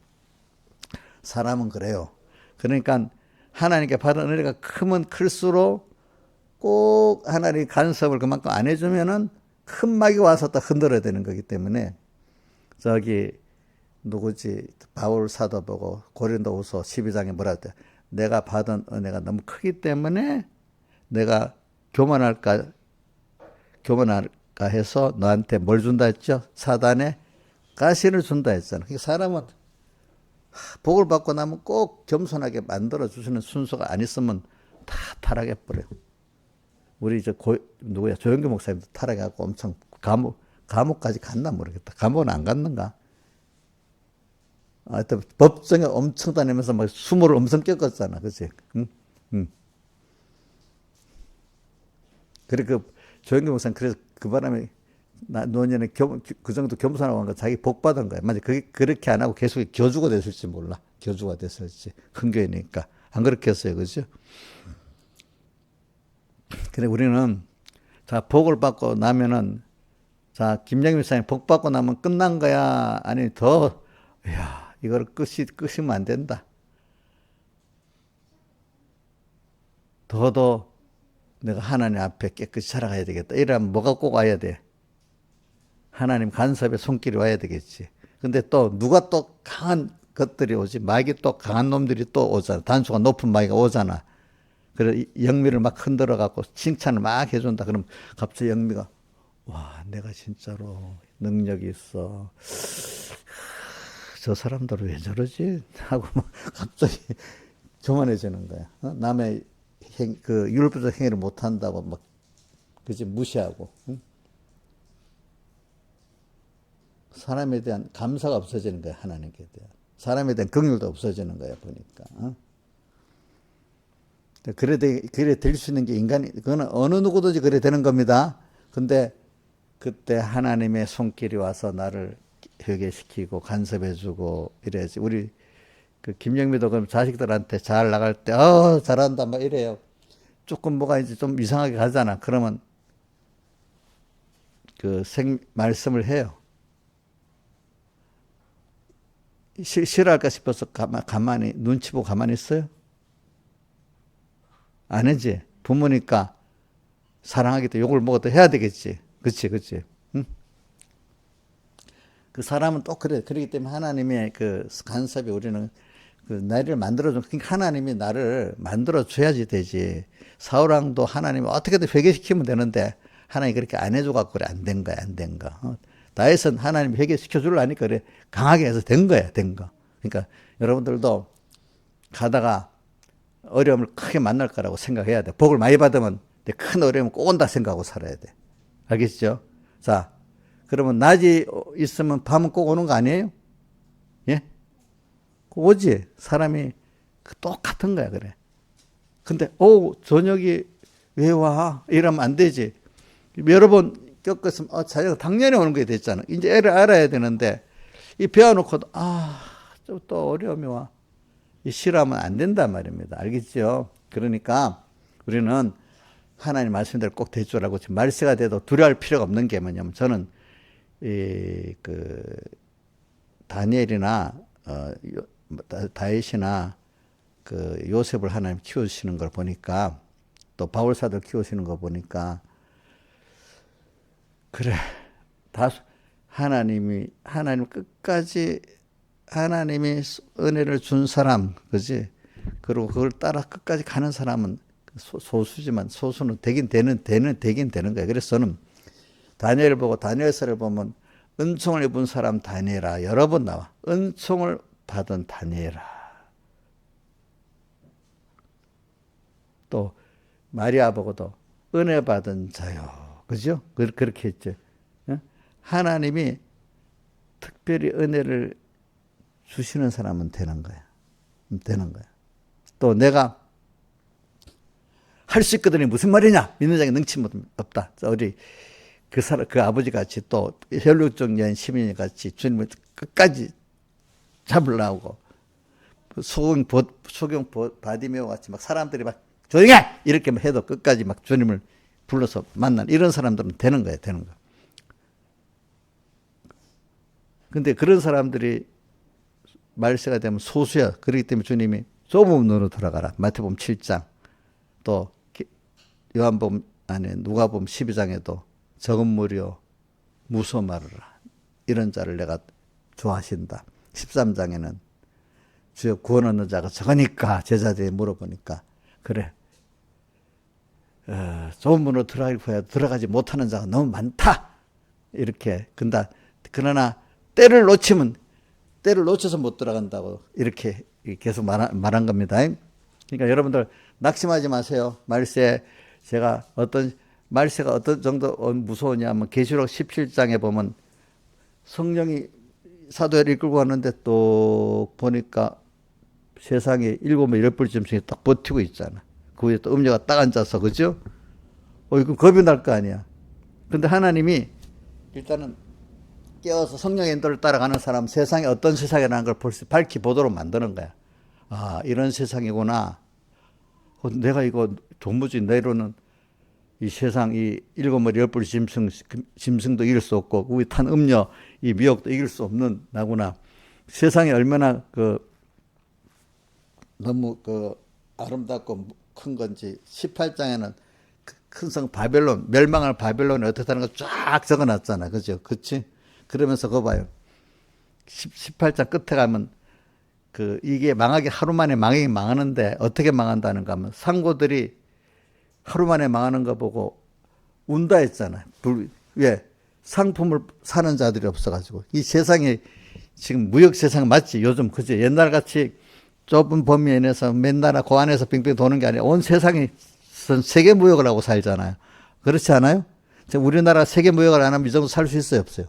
사람은 그래요. 그러니까 하나님께 받은 은혜가 크면 클수록 꼭 하나님 간섭을 그만큼 안 해주면은 큰 막이 와서 또 흔들어야 되는 거기 때문에, 누구지? 바울 사도 보고 고린도후서 12장에 뭐라 했대? 내가 받은 은혜가 너무 크기 때문에 내가 교만할까 해서 너한테 뭘 준다 했죠? 사단의 가시를 준다 했잖아. 그러니까 사람은 복을 받고 나면 꼭 겸손하게 만들어 주시는 순서가 안 있으면 다 타락해 버려요. 우리 누구야? 조영규 목사님도 타락해갖고 엄청 감옥까지 갔나 모르겠다. 감옥은 안 갔는가? 하여튼 법정에 엄청 다니면서 막 수모를 엄청 겪었잖아. 그치? 응. 그래, 조영규 목사님, 그래서 그 바람에 노년에 그 정도 겸손하고 한 거 자기 복 받은 거야. 만약 그렇게 안 하고 계속 교주가 됐을지 몰라. 교주가 됐을지. 큰 교회니까. 안 그렇게 했어요. 그죠? 근데 우리는, 복을 받고 나면은, 김영민 목사님 복 받고 나면 끝난 거야? 아니, 이걸 끄시면 안 된다. 더더 내가 하나님 앞에 깨끗이 살아가야 되겠다. 이러면 뭐가 꼭 와야 돼? 하나님 간섭의 손길이 와야 되겠지. 근데 또 누가 또 강한 것들이 오지? 마귀 또 강한 놈들이 또 오잖아. 단수가 높은 마귀가 오잖아. 그래 영미를 막 흔들어 갖고 칭찬을 막 해준다. 그럼 갑자기 영미가 와, 내가 진짜로 능력이 있어. 저 사람들은 왜 저러지? 하고 막 갑자기 교만해지는 거야. 남의 율법적 행위를 못 한다고 막 그지 무시하고. 응? 사람에 대한 감사가 없어지는 거야. 하나님께 대한. 사람에 대한 긍휼도 없어지는 거야. 보니까. 그래 될 수 있는 게 인간이, 그거는 어느 누구든지 그래 되는 겁니다. 근데 그때 하나님의 손길이 와서 나를 회개시키고 간섭해주고 이래야지. 우리 김영미도 그럼 자식들한테 잘 나갈 때, 잘한다, 막 이래요. 조금 뭐가 이제 좀 이상하게 가잖아. 그러면 말씀을 해요. 싫어할까 싶어서 가만히 눈치 보고 가만히 있어요? 안 하지. 부모니까 사랑하기 때문에 욕을 먹어도 해야 되겠지. 그치. 응? 그 사람은 또 그래. 그렇기 때문에 하나님의 그 간섭이 우리는 그 나를 만들어준, 그러니까 하나님이 나를 만들어줘야지 되지. 사울왕도 하나님이 어떻게든 회개시키면 되는데 하나님이 그렇게 안 해줘갖고 그래. 안 된 거야. 다윗은 하나님 회개시켜주려니까 그래. 강하게 해서 된 거야. 그러니까 여러분들도 가다가 어려움을 크게 만날 거라고 생각해야 돼. 복을 많이 받으면 큰 어려움은 꼭 온다 생각하고 살아야 돼. 알겠죠? 자, 그러면 낮이 있으면 밤은 꼭 오는 거 아니에요? 예? 꼭 오지. 사람이 똑같은 거야, 그래. 근데, 저녁이 왜 와? 이러면 안 되지. 여러 번 겪었으면, 자기가 당연히 오는 게 됐잖아. 이제 애를 알아야 되는데, 이 배워놓고도, 좀 또 어려움이 와. 싫어하면 안 된단 말입니다. 알겠죠? 그러니까 우리는 하나님 말씀대로 꼭 될 줄 알고 지금 말세가 돼도 두려워할 필요가 없는 게 뭐냐면 저는 다니엘이나 다윗이나 그 요셉을 하나님 키우시는 걸 보니까 또 바울사들 키우시는 거 보니까 그래 하나님 끝까지 하나님이 은혜를 준 사람, 그지? 그리고 그걸 따라 끝까지 가는 사람은 소수지만 소수는 되긴 되는 거야. 그래서 저는 다니엘을 보고 다니엘서를 보면 은총을 입은 사람 다니엘아 여러 번 나와. 은총을 받은 다니엘아. 또 마리아 보고도 은혜 받은 자요. 그죠? 그렇게 했죠. 하나님이 특별히 은혜를 주시는 사람은 되는 거야. 또 내가 할 수 있거든요. 무슨 말이냐? 믿는 자에게 능치 없다. 우리 그 아버지 같이 또 혈육적 여인 시민이 같이 주님을 끝까지 잡으려고 소경 바디메오 같이 막 사람들이 막 조용해! 이렇게 해도 끝까지 막 주님을 불러서 만난 이런 사람들은 되는 거야. 근데 그런 사람들이 말세가 되면 소수야. 그렇기 때문에 주님이 좁은 문으로 들어가라. 마태복음 7장 또 요한복음 안에 누가복음 12장에도 적은 무리요 무서워 말으라. 이런 자를 내가 좋아하신다. 13장에는 주여 구원 얻는 자가 적으니까 제자들이 물어보니까 그래. 좁은 문으로 들어가지 못하는 자가 너무 많다. 이렇게 그러나 때를 놓쳐서 못 들어간다고 이렇게 계속 말한 겁니다. 그러니까 여러분들 낙심하지 마세요. 말세가 어떤 정도 무서우냐면 계시록 17장에 보면 성령이 사도를 이끌고 왔는데 또 보니까 세상에 7번 10불쯤씩 딱 버티고 있잖아. 그 위에 또 음녀가 딱 앉아서 그죠? 이건 겁이 날 거 아니야. 근데 하나님이 일단은 깨워서 성령의 인도를 따라가는 사람 세상에 어떤 세상이라는 걸 밝히 보도록 만드는 거야. 이런 세상이구나. 내가 이거 도무지 내로는 이 세상 이 7머리 10불 짐승도 이길 수 없고 우리 탄 음녀 이 미혹도 이길 수 없는 나구나. 세상이 얼마나 너무 아름답고 큰 건지 18장에는 큰 성 바벨론 멸망할 바벨론이 어떻다는 거 쫙 적어놨잖아. 그죠? 그치? 그러면서 그거 봐요. 18장 끝에 가면 이게 망하기 하루 만에 망하는데 어떻게 망한다는가 하면 상고들이 하루 만에 망하는 거 보고 운다 했잖아. 왜? 상품을 사는 자들이 없어가지고. 이 세상이 지금 무역 세상 맞지? 요즘 그죠? 옛날같이 좁은 범위 안에서 맨날 그 안에서 빙빙 도는 게 아니라 온 세상이 세계 무역을 하고 살잖아요. 그렇지 않아요? 우리나라 세계 무역을 안 하면 이 정도 살 수 있어요? 없어요?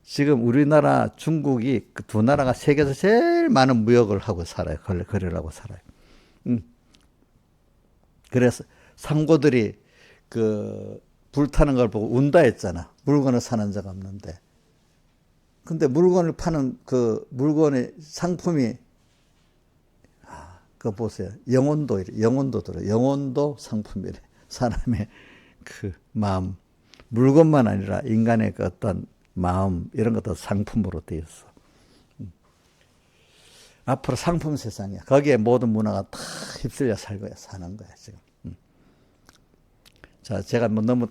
지금 우리나라 중국이 그 두 나라가 세계에서 제일 많은 무역을 하고 살아요. 거래를 하고 살아요. 그래서 상고들이 불타는 걸 보고 운다 했잖아. 물건을 사는 자가 없는데. 근데 물건을 파는 물건의 상품이 그거 보세요. 영혼도 상품이래. 사람의 그 마음, 물건만 아니라 인간의 그 어떤 마음 이런 것도 상품으로 되어 있어. 앞으로 상품 세상이야. 거기에 모든 문화가 다 휩쓸려 사는 거야 지금. 자, 제가 뭐 너무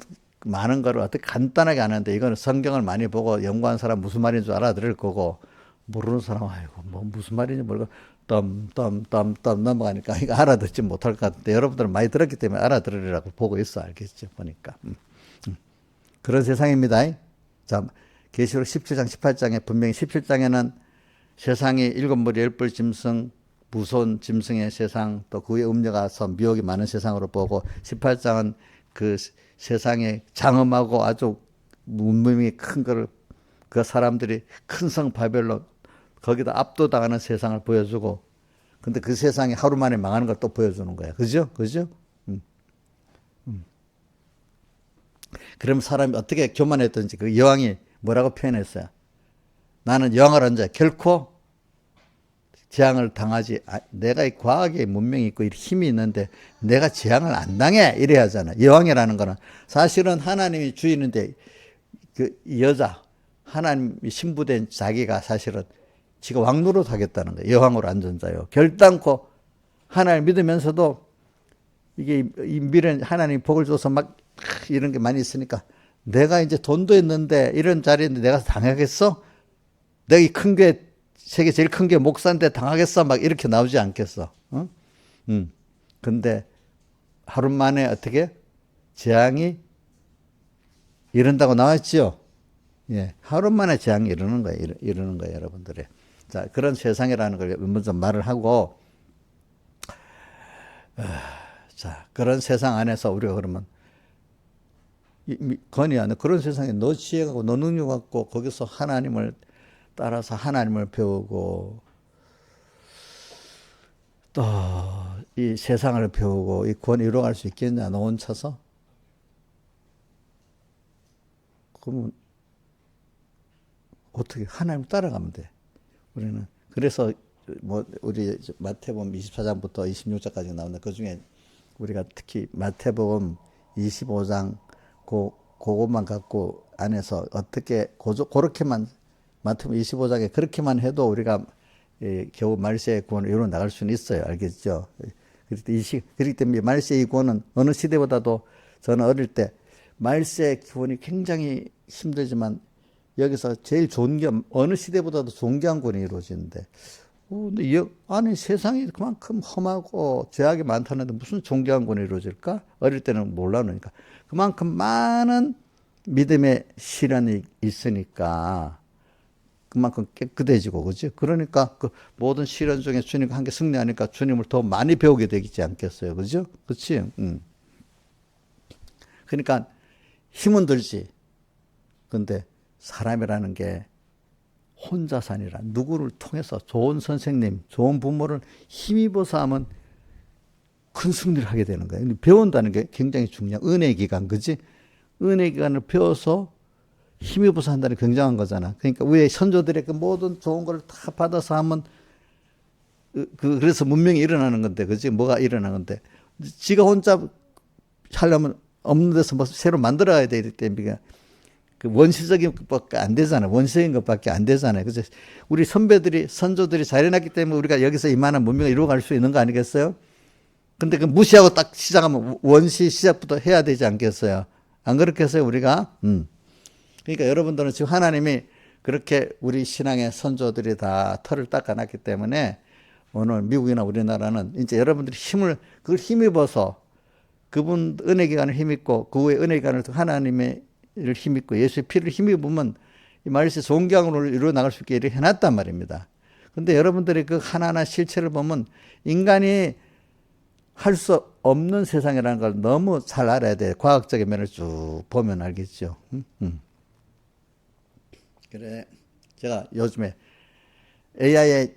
많은 거를 어떻게 간단하게 하는데 이거는 성경을 많이 보고 연구한 사람 무슨 말인 줄 알아들을 거고 모르는 사람 아이고 뭐 무슨 말인지 모르고 덤 넘어가니까 이거 알아듣지 못할 것 같은데 여러분들은 많이 들었기 때문에 알아들으리라고 보고 있어 알겠죠 보니까 그런 세상입니다. 자, 계시록 17장 18장에 분명히 17장에는 세상이 일곱 머리 열불 짐승 무서운 짐승의 세상 또 그 위에 음녀가서 미혹이 많은 세상으로 보고 18장은 그 세상에 장엄하고 아주 문명이 큰 거를 그 사람들이 큰 성 바벨론 거기다 압도당하는 세상을 보여주고 근데 그 세상이 하루 만에 망하는 걸 또 보여주는 거야. 그죠? 그죠? 그럼 사람이 어떻게 교만했든지 그 여왕이 뭐라고 표현했어요? 나는 여왕을 앉아 결코 재앙을 당하지 내가 이 과학의 문명이 있고 힘이 있는데 내가 재앙을 안 당해 이래야 하잖아. 여왕이라는 거는 사실은 하나님이 주인인데 그 여자 하나님이 신부된 자기가 사실은 지가 왕노릇 하겠다는 거예요. 여왕으로 앉은 자요. 결단코 하나님을 믿으면서도 이게 이 미래는 하나님이 복을 줘서 막 이런 게 많이 있으니까 내가 이제 돈도 있는데 이런 자리인데 내가 당하겠어? 내가 이 큰 게 세계 제일 큰 게 목사인데 당하겠어? 막 이렇게 나오지 않겠어? 어? 근데 하루 만에 어떻게 재앙이 이른다고 나왔죠? 예, 하루 만에 재앙이 이르는 거예요. 이르는 거예요, 여러분들이. 자, 그런 세상이라는 걸 먼저 말을 하고, 자, 그런 세상 안에서 우리가 그러면 건이야, 너 그런 세상에 너 지혜 갖고 너 능력 갖고 거기서 하나님을 따라서 하나님을 배우고 또 이 세상을 배우고 이 구원을 이루어갈 수 있겠냐? 너 혼자서? 그러면 어떻게 하나님 따라가면 돼? 우리는 그래서 뭐 우리 마태복음 24장부터 26장까지 나오는데 그 중에 우리가 특히 마태복음 25장 그것만 갖고 안에서 어떻게 그렇게만 마태복음 25장에 그렇게만 해도 우리가 겨우 말세의 구원을 이루어 나갈 수는 있어요. 알겠죠? 그렇기 때문에 말세의 구원은 어느 시대보다도 저는 어릴 때 말세의 구원이 굉장히 힘들지만 여기서 제일 좋은 게 어느 시대보다도 존귀한 구원이 이루어지는데 근데 이 안에 세상이 그만큼 험하고 죄악이 많다는데 무슨 존귀한 구원이 이루어질까? 어릴 때는 몰라놓으니까 그만큼 많은 믿음의 시련이 있으니까 그만큼 깨끗해지고 그렇지? 그러니까 그 모든 시련 중에 주님과 함께 승리하니까 주님을 더 많이 배우게 되지 않겠어요? 그죠? 그렇지? 그러니까 힘은 들지. 근데 사람이라는 게 혼자서 아니라 누구를 통해서 좋은 선생님, 좋은 부모를 힘입어서 하면 큰 승리를 하게 되는 거예요. 배운다는 게 굉장히 중요한 은혜의 기간, 그지? 은혜의 기간을 배워서 힘입어서 한다는 게 굉장한 거잖아. 그러니까 위에 선조들의 그 모든 좋은 걸 다 받아서 하면 그래서 문명이 일어나는 건데, 그지? 뭐가 일어나는 건데, 지가 혼자 하려면 없는 데서 뭐 새로 만들어야 되기 때문에 그 원시적인 것밖에 안 되잖아. 원시적인 것밖에 안 되잖아요. 그래서 우리 선배들이, 선조들이 잘해놨기 때문에 우리가 여기서 이만한 문명을 이루어갈 수 있는 거 아니겠어요? 근데 그 무시하고 딱 시작하면 원시 시작부터 해야 되지 않겠어요? 안 그렇겠어요, 우리가? 그러니까 여러분들은 지금 하나님이 그렇게 우리 신앙의 선조들이 다 털을 닦아놨기 때문에 오늘 미국이나 우리나라는 이제 여러분들이 그걸 힘입어서 그분 은혜 기간을 힘입고 그 후에 은혜 기간을 하나님의 를 힘입고 예수의 피를 힘입으면 이 말세 존경으로 이루어 나갈 수 있게 이렇게 해놨단 말입니다. 근데 여러분들이 그 하나하나 실체를 보면 인간이 할 수 없는 세상이라는 걸 너무 잘 알아야 돼. 과학적인 면을 쭉 보면 알겠죠. 그래, 제가 요즘에 AI의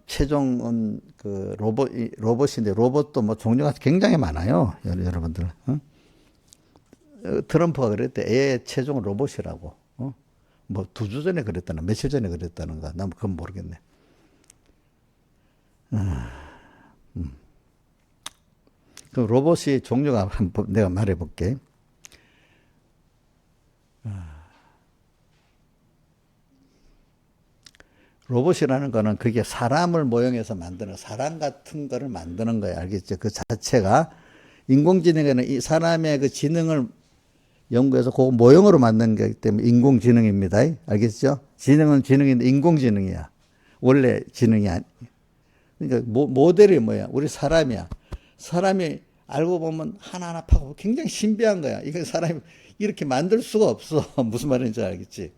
최종은 그 로봇인데 로봇도 뭐 종류가 굉장히 많아요. 여러분들. 트럼프가 그랬대. AI 최종 로봇이라고. 뭐 2주 전에 그랬다나 며칠 전에 그랬다는가. 난 그건 모르겠네. 그 로봇이 종류가 한번 내가 말해볼게. 로봇이라는 거는 그게 사람을 모형해서 만드는, 사람 같은 거를 만드는 거예요. 알겠죠? 그 자체가. 인공지능에는 이 사람의 그 지능을 연구해서 그 모형으로 만든 거기 때문에 인공지능입니다. 알겠죠? 지능은 지능인데 인공지능이야. 원래 지능이 아니. 그러니까 모델이 뭐야? 우리 사람이야. 사람이 알고 보면 하나하나 파고 굉장히 신비한 거야. 이거 사람이 이렇게 만들 수가 없어. 무슨 말인지 알겠지?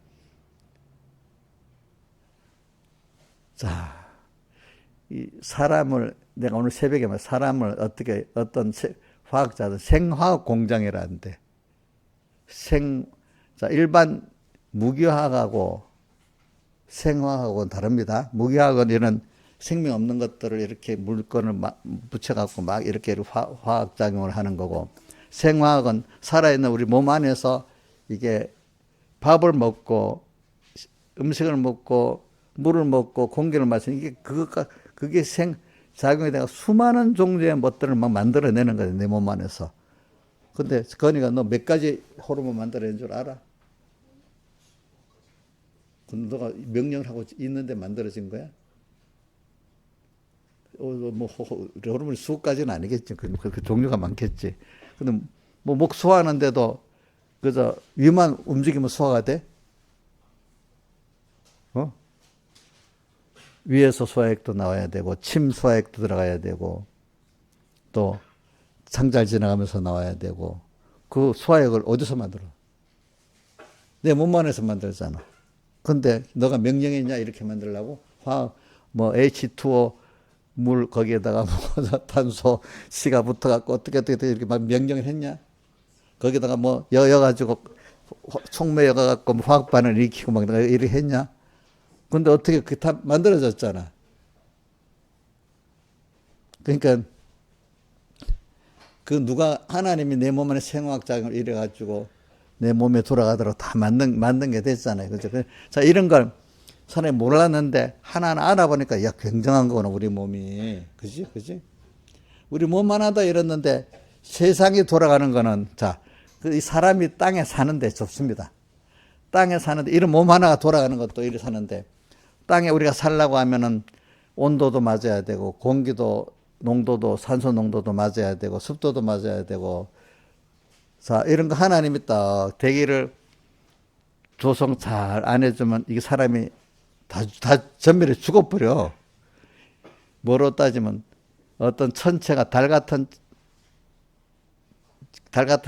자, 이 사람을 내가 오늘 새벽에 말 사람을 어떻게 어떤 화학자들 생화학 공장이라는데 자, 일반 무기화학하고 생화학하고는 다릅니다. 무기화학은 이런 생명 없는 것들을 이렇게 물건을 붙여갖고 막 이렇게 화학작용을 하는 거고, 생화학은 살아있는 우리 몸 안에서 이게 밥을 먹고 음식을 먹고 물을 먹고 공기를 마시는 이게 그게 작용이 돼서 수많은 종류의 것들을 막 만들어내는 거예요, 내 몸 안에서. 근데 건이가 너 몇 가지 호르몬 만들어낸 줄 알아? 너가 명령을 하고 있는데 만들어진 거야? 뭐 호르몬이 수십 가지는 아니겠지. 그 종류가 많겠지. 근데 뭐 목 소화하는데도 그저 위만 움직이면 소화가 돼? 어? 위에서 소화액도 나와야 되고 침 소화액도 들어가야 되고 또 창잘 지나가면서 나와야 되고, 그 소화액을 어디서 만들어? 내 몸 안에서 만들잖아. 근데 너가 명령했냐 이렇게 만들려고? 뭐 H2O 물 거기에다가 뭐 탄소 C가 붙어갖고 어떻게 이렇게 막 명령을 했냐? 거기다가 뭐 여가지고 촉매 여가갖고 뭐 화학 반응을 일으키고 막 이렇게 했냐? 근데 어떻게 그게 다 만들어졌잖아. 그러니까 그 누가 하나님이 내 몸 안에 생화학 작용을 이래가지고 내 몸에 돌아가도록 다 만든 게 됐잖아요. 그죠? 자, 이런 걸 사람이 몰랐는데 하나하나 알아보니까 야, 굉장한 거구나, 우리 몸이. 그지? 그지? 우리 몸 하나도 이랬는데 세상이 돌아가는 거는, 자, 이 사람이 땅에 사는데 좋습니다. 땅에 사는데 이런 몸 하나가 돌아가는 것도 이리 사는데, 땅에 우리가 살려고 하면은 온도도 맞아야 되고 공기도 농도도 산소 농도도 맞아야 되고 습도도 맞아야 되고, 자, 이런 거 하나님이 딱 대기를 조성 잘 안 해주면 이게 사람이 다 전멸에 죽어버려. 뭐로 따지면 어떤 천체가 달 같은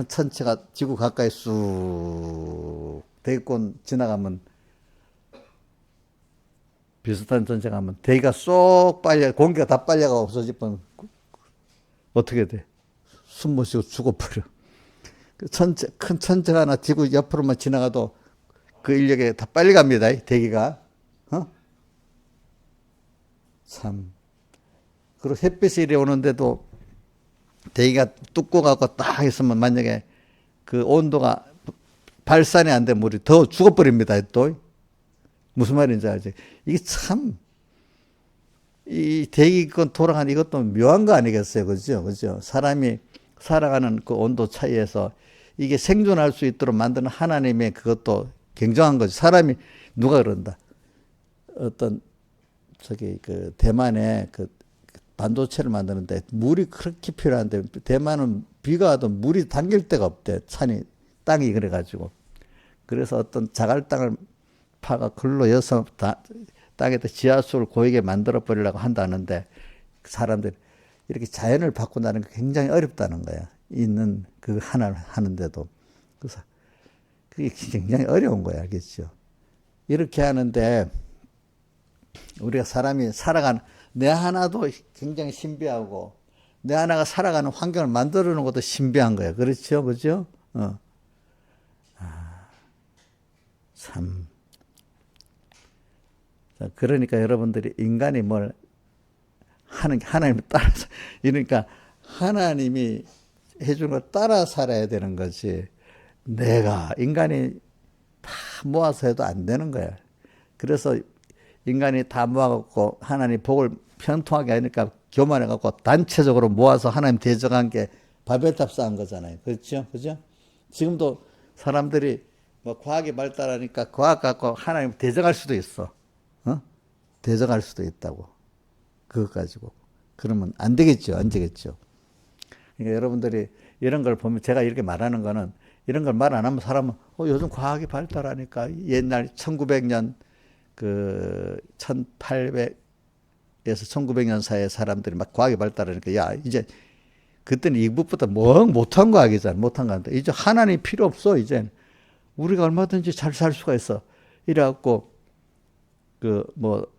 천체가 지구 가까이 쑥 대기권 지나가면, 비슷한 천체가 하면 대기가 쏙 빨려, 공기가 다 빨려가 없어지면 어떻게 돼? 숨 못 쉬고 죽어버려. 큰 천체가 하나 지구 옆으로만 지나가도 그 인력에 다 빨리 갑니다, 대기가. 참. 그리고 햇빛이 이리 오는데도 대기가 뚜껑하고 딱 있으면 만약에 그 온도가 발산이 안 되면 우리 더 죽어버립니다, 또. 무슨 말인지 알지? 이게 참, 이 대기권 돌아가는 이것도 묘한 거 아니겠어요? 그죠? 그죠? 사람이 살아가는 그 온도 차이에서 이게 생존할 수 있도록 만드는 하나님의 그것도 굉장한 거죠. 사람이, 누가 그런다. 어떤, 그 대만에 그 반도체를 만드는데 물이 그렇게 필요한데 대만은 비가 와도 물이 담길 데가 없대. 땅이 그래가지고. 그래서 어떤 자갈 땅을 파가 글로 여서 땅에다 지하수를 고이게 만들어 버리려고 한다는데, 사람들이 이렇게 자연을 바꾼다는 게 굉장히 어렵다는 거야. 있는 그 하나를 하는데도. 그래서 그게 굉장히 어려운 거야. 알겠죠? 이렇게 하는데 우리가 사람이 살아가는, 내 하나도 굉장히 신비하고 내 하나가 살아가는 환경을 만들어 놓은 것도 신비한 거야. 그렇죠? 그죠? 참. 그러니까 여러분들이 인간이 뭘 하는 게 하나님을 따라서, 이러니까 하나님이 해주는 걸 따라 살아야 되는 거지. 내가, 인간이 다 모아서 해도 안 되는 거야. 그래서 인간이 다 모아갖고 하나님 복을 편통하게 하니까 교만해갖고 단체적으로 모아서 하나님 대적한 게 바벨탑 쌓은 거잖아요. 그렇죠? 그죠? 지금도 사람들이 뭐 과학이 발달하니까 과학 갖고 하나님 대적할 수도 있어. 대적할 수도 있다고. 그것 가지고. 그러면 안 되겠죠. 안 되겠죠. 그러니까 여러분들이 이런 걸 보면 제가 이렇게 말하는 거는 이런 걸 말 안 하면 사람은 요즘 과학이 발달하니까 옛날 1900년 그 1800에서 1900년 사이에 사람들이 막 과학이 발달하니까 야 이제 그때는 이것보다 뭐 못한 과학이잖아. 못한 건데 이제 하나님 필요 없어. 이제 우리가 얼마든지 잘 살 수가 있어. 이래갖고 그 뭐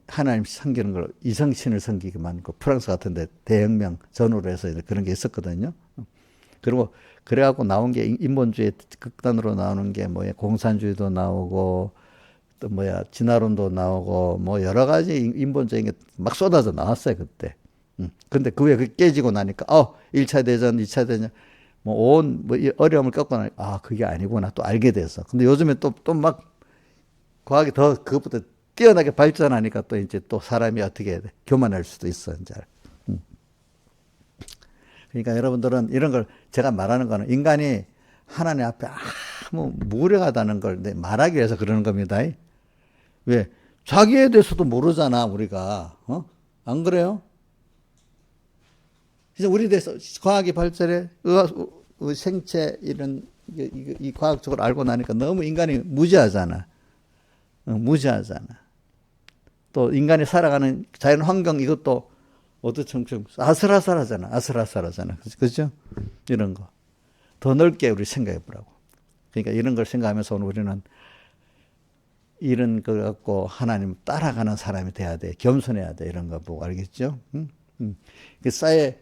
하나님 섬기는 걸 이성신을 섬기게 만들고 프랑스 같은데 대혁명 전후로 해서 그런 게 있었거든요. 그리고 그래갖고 나온 게 인본주의 극단으로 나오는 게 뭐야 공산주의도 나오고 또 뭐야 진화론도 나오고 뭐 여러 가지 인본적인 게 막 쏟아져 나왔어요 그때. 근데 그 후에 깨지고 나니까 1차 대전, 2차 대전 뭐 온 뭐 어려움을 겪고 나니까 그게 아니구나 또 알게 됐어. 근데 요즘에 또 막 과학이 더 그것보다 뛰어나게 발전하니까 또 이제 또 사람이 어떻게 해야 돼? 교만할 수도 있어 이제. 그러니까 여러분들은 이런 걸 제가 말하는 거는 인간이 하나님 앞에 아무 무력하다는 걸 말하기 위해서 그러는 겁니다. 왜? 자기에 대해서도 모르잖아 우리가. 안 그래요? 그래서 우리에 대해서 과학이 발전해 생체 이런 이 과학적으로 알고 나니까 너무 인간이 무지하잖아. 무지하잖아. 또 인간이 살아가는 자연 환경 이것도 어두청청 아슬아슬하잖아. 아슬아슬하잖아. 그죠? 이런 거. 더 넓게 우리 생각해 보라고. 그러니까 이런 걸 생각하면서 오늘 우리는 이런 걸 갖고 하나님 따라가는 사람이 돼야 돼. 겸손해야 돼. 이런 거 보고 알겠죠? 그 사회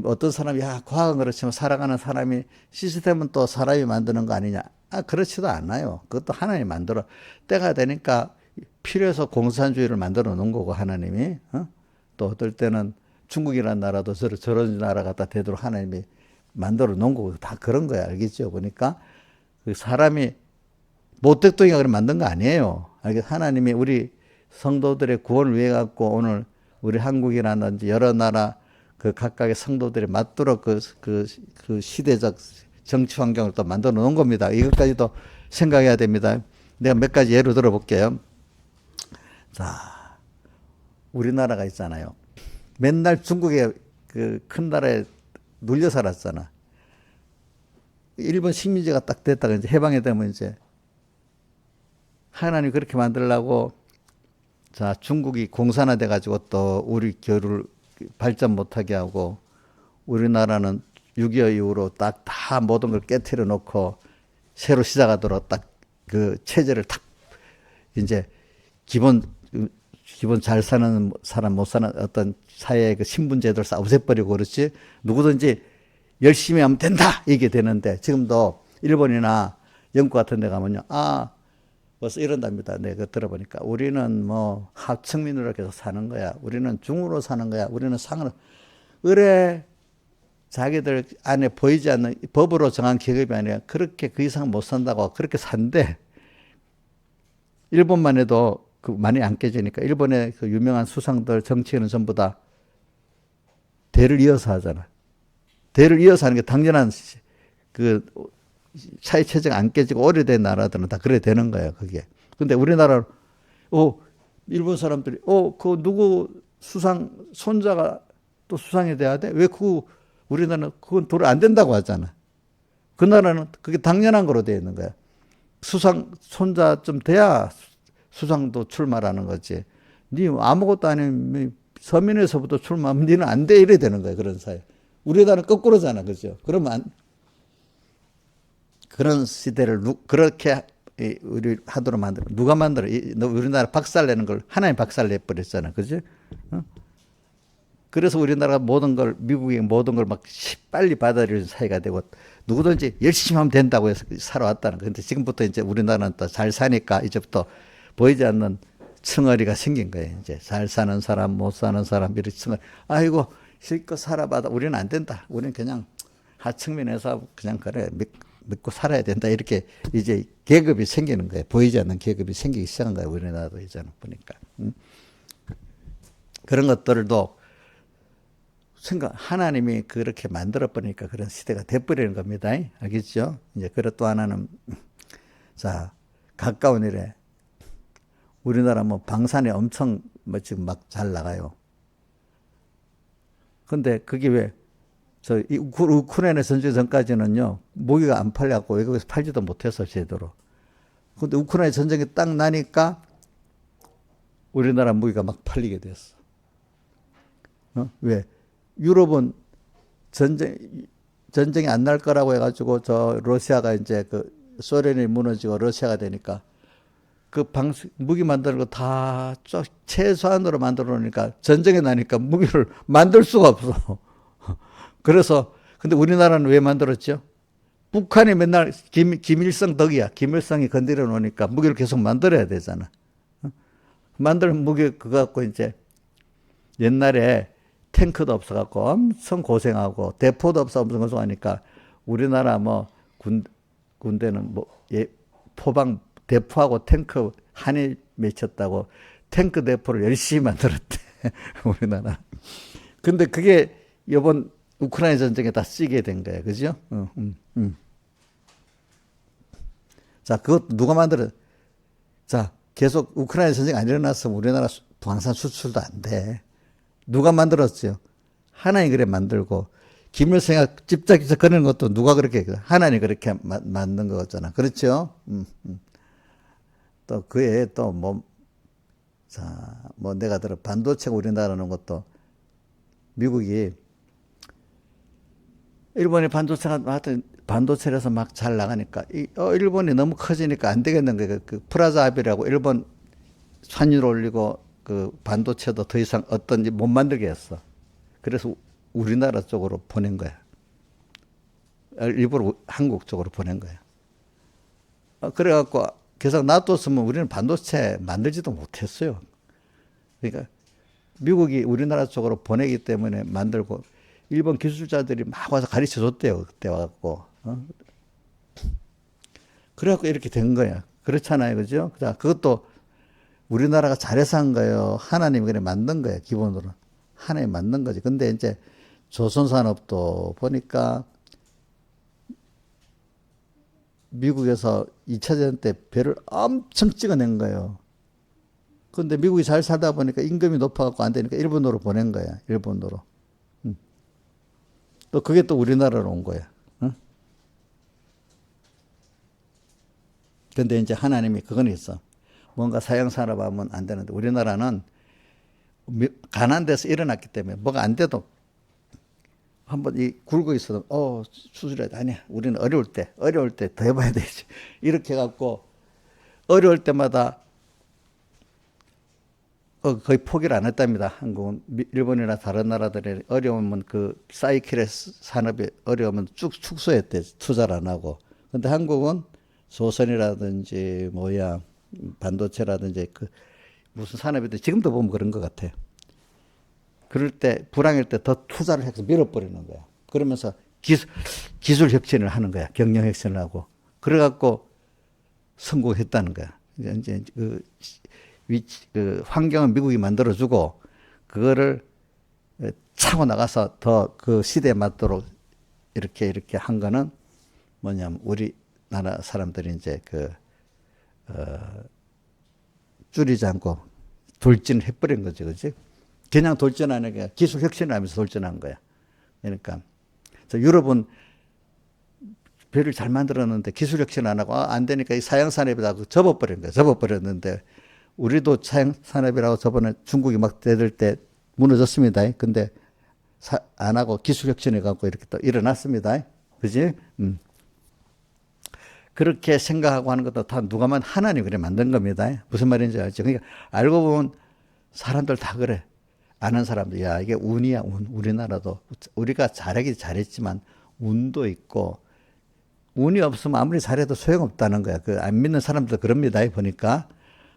어떤 사람이 과학은 그렇지만 살아가는 사람이 시스템은 또 사람이 만드는 거 아니냐? 그렇지도 않아요. 그것도 하나님이 만들어 때가 되니까 필요해서 공산주의를 만들어 놓은 거고 하나님이 또 어떨 때는 중국이라는 나라도 저런 나라 갖다 되도록 하나님이 만들어 놓은 거고 다 그런 거야 알겠죠? 보니까 그 사람이 모택동이가 그래 만든 거 아니에요. 하나님이 우리 성도들의 구원을 위해 갖고 오늘 우리 한국이라든지 여러 나라 그 각각의 성도들이 맞도록 그 시대적 정치 환경을 또 만들어 놓은 겁니다. 이것까지도 생각해야 됩니다. 내가 몇 가지 예를 들어 볼게요. 자, 우리나라가 있잖아요. 맨날 중국의 그 큰 나라에 눌려 살았잖아. 일본 식민지가 딱 됐다가 이제 해방이 되면 이제 하나님이 그렇게 만들려고 자, 중국이 공산화돼 가지고 또 우리 교류를 발전 못하게 하고 우리나라는 6.25 이후로 딱 다 모든 걸 깨트려 놓고 새로 시작하도록 딱 그 체제를 탁 이제 기본 잘 사는 사람 못 사는 어떤 사회의 그 신분제도를 싹 없애버리고 그렇지 누구든지 열심히 하면 된다 이게 되는데 지금도 일본이나 영국 같은 데 가면요 벌써 이런답니다. 내가 들어보니까 우리는 뭐 하층민으로 계속 사는 거야. 우리는 중으로 사는 거야. 우리는 상으로 의뢰 자기들 안에 보이지 않는 법으로 정한 계급이 아니라 그렇게 그 이상 못 산다고 그렇게 산대. 일본만 해도 그 많이 안 깨지니까 일본의 그 유명한 수상들 정치인은 전부 다 대를 이어서 하잖아. 대를 이어서 하는 게 당연한 그 사회 체제가 안 깨지고 오래된 나라들은 다 그래 되는 거예요, 그게. 근데 우리나라는 일본 사람들이 그 누구 수상 손자가 또 수상이 돼야 돼? 왜 우리나라는 그건 도로 안 된다고 하잖아. 그 나라는 그게 당연한 거로 되어 있는 거야. 수상 손자 좀 돼야 수상도 출마라는 거지. 니 아무것도 아닌 서민에서부터 출마하면 니는 안 돼 이래 되는 거야. 그런 사회. 우리나라는 거꾸로잖아. 그죠? 그러면 그런 시대를 그렇게 우리 하도록 만들어. 누가 만들어? 우리나라 박살내는 걸 하나님 박살내버렸잖아. 그죠? 그래서 우리나라가 모든 걸 미국의 모든 걸 막 빨리 받아들이는 사회가 되고 누구든지 열심히 하면 된다고 해서 살아왔다는 거. 근데 지금부터 이제 우리나라는 또 잘 사니까 이제부터 보이지 않는 층어리가 생긴 거예요. 이제 잘 사는 사람, 못 사는 사람 이렇게 층어리. 아이고 실컷 살아봐도 우리는 안 된다. 우리는 그냥 하층민에서 그냥 그래 믿고 살아야 된다. 이렇게 이제 계급이 생기는 거예요. 보이지 않는 계급이 생기기 시작한 거예요. 우리나라도 이제는 보니까. 그런 것들도 하나님이 그렇게 만들어 버리니까 그런 시대가 돼버리는 겁니다. 알겠죠? 이제 그리고 또 하나는 자 가까운 일에 우리나라 뭐 방산에 엄청 뭐 지금 막 잘 나가요. 근데 그게 왜, 이 우크라이나 전쟁 전까지는요, 무기가 안 팔려갖고 외국에서 팔지도 못했어, 제대로. 근데 우크라이나 전쟁이 딱 나니까 우리나라 무기가 막 팔리게 됐어. 왜? 유럽은 전쟁이 안 날 거라고 해가지고 러시아가 이제 소련이 무너지고 러시아가 되니까 무기 만드는 거 다 최소한으로 만들어 놓으니까 전쟁이 나니까 무기를 만들 수가 없어. 그래서, 근데 우리나라는 왜 만들었죠? 북한이 맨날 김일성 덕이야. 김일성이 건드려 놓으니까 무기를 계속 만들어야 되잖아. 만드는 무기 그거 갖고 이제 옛날에 탱크도 없어갖고 엄청 고생하고 대포도 없어 엄청 고생하니까 우리나라 뭐 군대는 뭐 포방 대포하고 탱크 한이 맺혔다고 탱크 대포를 열심히 만들었대. 우리나라. 근데 그게 이번 우크라이나 전쟁에 다 쓰게 된 거야. 그죠? 자, 그것 누가 만들어? 자, 계속 우크라이나 전쟁 안 일어났으면 우리나라 방산 수출도 안 돼. 누가 만들었죠? 하나님 그래 만들고, 김일성이 찝짝찝짝 거리는 것도 누가 그렇게, 하나님 그렇게 만든 거잖아. 그렇죠? 또 그에 또 뭐, 자, 뭐 내가 들어 반도체가 우리나라는 것도 미국이 일본이 반도체라서 막 잘 나가니까 일본이 너무 커지니까 안 되겠는 거예요. 그 프라자합이라고 일본 환율 올리고 그 반도체도 더 이상 어떤지 못 만들게 했어. 그래서 우리나라 쪽으로 보낸 거야. 일부러 한국 쪽으로 보낸 거야. 그래갖고 계속 놔뒀으면 우리는 반도체 만들지도 못했어요. 그러니까 미국이 우리나라 쪽으로 보내기 때문에 만들고 일본 기술자들이 막 와서 가르쳐 줬대요. 그때 와갖고. 그래갖고 이렇게 된 거야. 그렇잖아요. 그죠? 자, 그것도 우리나라가 잘해서 한 거예요. 하나님이 그래 만든 거예요. 기본으로. 하나님이 만든 거지. 근데 이제 조선산업도 보니까 미국에서 2차 대전 때 배를 엄청 찍어낸 거예요. 근데 미국이 잘 살다 보니까 임금이 높아갖고 안 되니까 일본으로 보낸 거야. 일본으로. 또 그게 또 우리나라로 온 거야. 근데 이제 하나님이 그건 있어. 뭔가 사형산업 하면 안 되는데 우리나라는 가난한 데서 일어났기 때문에 뭐가 안 돼도 한번 굴고 있어도 수술해야 돼. 아니야. 우리는 어려울 때 더 해봐야 되지. 이렇게 해갖고 어려울 때마다 거의 포기를 안 했답니다. 한국은 일본이나 다른 나라들이 어려우면 그 사이클의 산업이 어려우면 쭉 축소했대. 투자를 안 하고. 근데 한국은 조선이라든지 반도체라든지 무슨 산업이든 지금도 보면 그런 것 같아요. 그럴 때 불황일 때 더 투자를 해서 밀어버리는 거야. 그러면서 기술 혁신을 하는 거야. 경영 혁신을 하고. 그래갖고 성공했다는 거야. 이제 환경은 미국이 만들어주고 그거를 차고 나가서 더 그 시대에 맞도록 이렇게 한 거는 뭐냐면 우리나라 사람들이 이제 줄이지 않고 돌진을 해버린 거지, 그지? 그냥 돌진하는 게 기술 혁신을 하면서 돌진한 거야. 그러니까 유럽은 배를 잘 만들었는데 기술 혁신 안 하고 안 되니까 이 사양산업이다 접어버린 거야. 접어버렸는데 우리도 사양산업이라고 저번에 중국이 막 대들 때 무너졌습니다. 근데 안 하고 기술 혁신해 갖고 이렇게 또 일어났습니다. 그지? 그렇게 생각하고 하는 것도 다 누가만 하나님 그래 만든 겁니다. 무슨 말인지 알죠? 그러니까 알고 보면 사람들 다 그래. 아는 사람들, 야, 이게 운이야, 운. 우리나라도. 우리가 잘하긴 잘했지만, 운도 있고, 운이 없으면 아무리 잘해도 소용없다는 거야. 안 믿는 사람들 그럽니다. 보니까.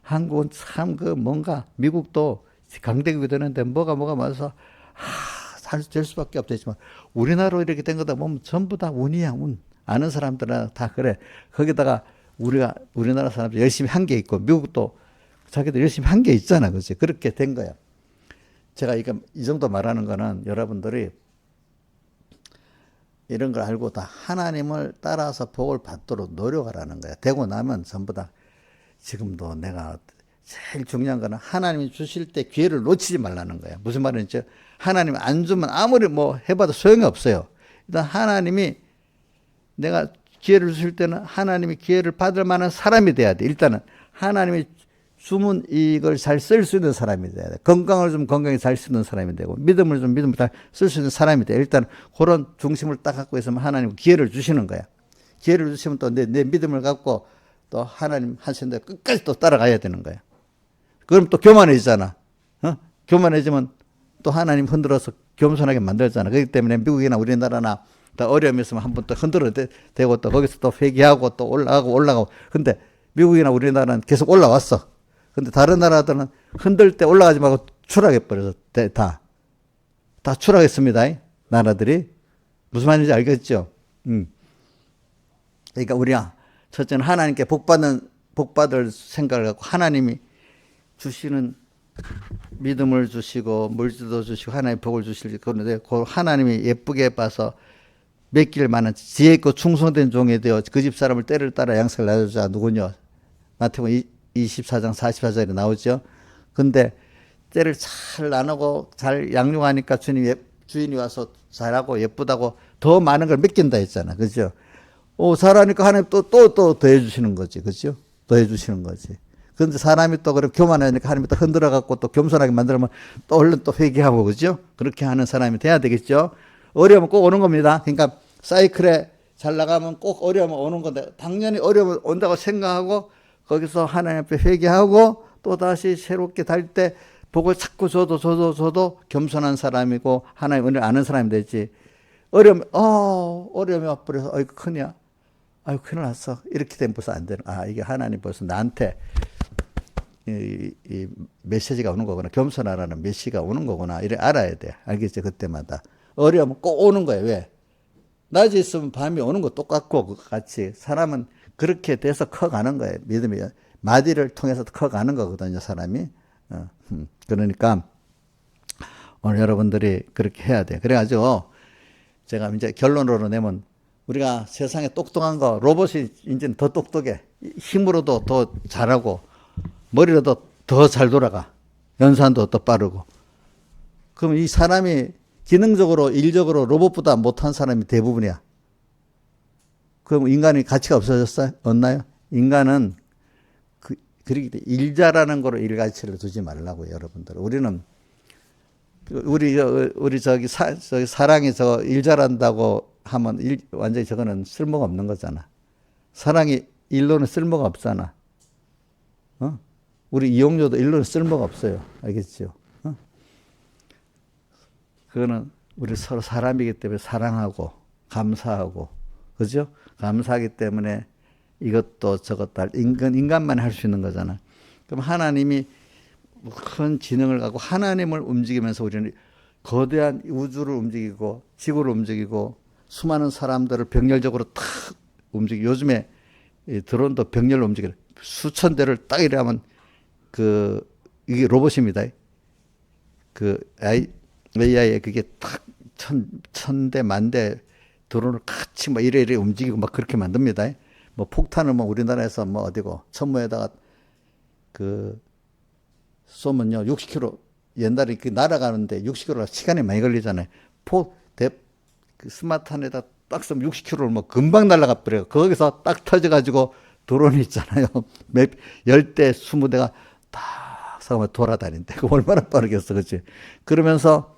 한국은 참 뭔가, 미국도 강대국이 되는데 뭐가 많아서, 될 수밖에 없겠지만, 우리나라로 이렇게 된 거다 보면 전부 다 운이야, 운. 아는 사람들은 다 그래. 거기다가 우리나라 사람들 열심히 한 게 있고, 미국도 자기들 열심히 한 게 있잖아. 그렇지? 그렇게 된 거야. 제가 이 정도 말하는 거는 여러분들이 이런 걸 알고 다 하나님을 따라서 복을 받도록 노력하라는 거야. 되고 나면 전부 다 지금도 내가 제일 중요한 거는 하나님이 주실 때 기회를 놓치지 말라는 거예요. 무슨 말인지 하나님이 안 주면 아무리 뭐 해봐도 소용이 없어요. 일단 하나님이 내가 기회를 주실 때는 하나님이 기회를 받을 만한 사람이 돼야 돼. 일단은 하나님이 주면 이걸 잘 쓸 수 있는 사람이 돼야 돼. 건강을 좀 건강히 잘 쓰는 사람이 되고 믿음을 좀 믿음을 잘 쓸 수 있는 사람이 돼. 일단 그런 중심을 딱 갖고 있으면 하나님 기회를 주시는 거야. 기회를 주시면 또 내 믿음을 갖고 또 하나님 하신 대로 끝까지 또 따라가야 되는 거야. 그럼 또 교만해지잖아. 교만해지면 또 하나님 흔들어서 겸손하게 만들잖아. 그렇기 때문에 미국이나 우리나라나 더 어려움이 있으면 한 번 또 흔들어 대고 또 거기서 또 회개하고 또 올라가고. 근데 미국이나 우리나라는 계속 올라왔어. 근데 다른 나라들은 흔들 때 올라가지 말고 추락해버려서 다 추락했습니다. 나라들이. 무슨 말인지 알겠죠? 그러니까 우리가 첫째는 하나님께 복받을 생각을 갖고 하나님이 주시는 믿음을 주시고 물질도 주시고 하나님의 복을 주실 건데 그 하나님이 예쁘게 봐서 맡길 만한 지혜 있고 충성된 종이 되어 그 집 사람을 때를 따라 양식을 나누자. 누구냐? 마태복음 24장 44절에 나오죠. 근데 때를 잘 나누고 잘 양육하니까 주인이 와서 잘하고 예쁘다고 더 많은 걸 맡긴다 했잖아. 그죠? 잘하니까 하나님 또 더해 주시는 거지. 그죠? 더해 주시는 거지. 그런데 사람이 또 그렇게 교만하니까 하나님이 또 흔들어 갖고 또 겸손하게 만들면 또 얼른 또 회개하고. 그죠? 그렇게 하는 사람이 돼야 되겠죠? 어려우면 꼭 오는 겁니다. 그러니까 사이클에 잘 나가면 꼭 어려우면 오는 건데 당연히 어려우면 온다고 생각하고 거기서 하나님 앞에 회개하고 또 다시 새롭게 달 때 복을 자꾸 줘도 겸손한 사람이고 하나님 은혜를 아는 사람이 되지. 어려움이 와버려서 아이고 큰이야. 아이고 큰일 났어. 이렇게 되면 벌써 안 되는. 이게 하나님 벌써 나한테 이 메시지가 오는 거구나. 겸손하라는 메시지가 오는 거구나. 이래 알아야 돼. 알겠지? 그때마다. 어려우면 꼭 오는 거예요. 왜? 낮에 있으면 밤이 오는 거 똑같고 같이 사람은 그렇게 돼서 커가는 거예요. 믿음이 마디를 통해서 커가는 거거든요. 사람이. 그러니까 오늘 여러분들이 그렇게 해야 돼. 그래가지고 제가 이제 결론으로 내면 우리가 세상에 똑똑한 거 로봇이 이제는 더 똑똑해. 힘으로도 더 잘하고 머리로도 더 잘 돌아가. 연산도 더 빠르고. 그럼 이 사람이 기능적으로 일적으로 로봇보다 못한 사람이 대부분이야. 그럼 인간이 가치가 없어졌어요? 없나요? 인간은 그렇기 때문에 일 잘하는 거로 일 가치를 두지 말라고요, 여러분들. 우리는 우리 저기 사랑이 저 일 잘한다고 하면 완전히 저거는 쓸모가 없는 거잖아. 사랑이 일로는 쓸모가 없잖아. 우리 이용료도 일로는 쓸모가 없어요. 알겠죠? 그거는 우리 서로 사람이기 때문에 사랑하고 감사하고 그죠? 감사하기 때문에 이것도 저것도 인간만 할 수 있는 거잖아. 그럼 하나님이 큰 지능을 갖고 하나님을 움직이면서 우리는 거대한 우주를 움직이고 지구를 움직이고 수많은 사람들을 병렬적으로 탁 움직이고 요즘에 드론도 병렬로 움직여 수천 대를 딱 이래하면 이게 로봇입니다. AI에 그게 탁 천대 만대 드론을 같이 막 이래 움직이고 막 그렇게 만듭니다. 뭐 폭탄을 뭐 우리나라에서 뭐 어디고 천무에다가 쏘면요 60km 옛날에 날아가는데 60km 시간이 많이 걸리잖아요. 스마트한에다 딱 쏘면 60km를 뭐 금방 날아가 버려요. 거기서 딱 터져가지고 드론이 있잖아요. 10대 20대가 다 상황을 돌아다닌대. 그 얼마나 빠르겠어, 그렇지? 그러면서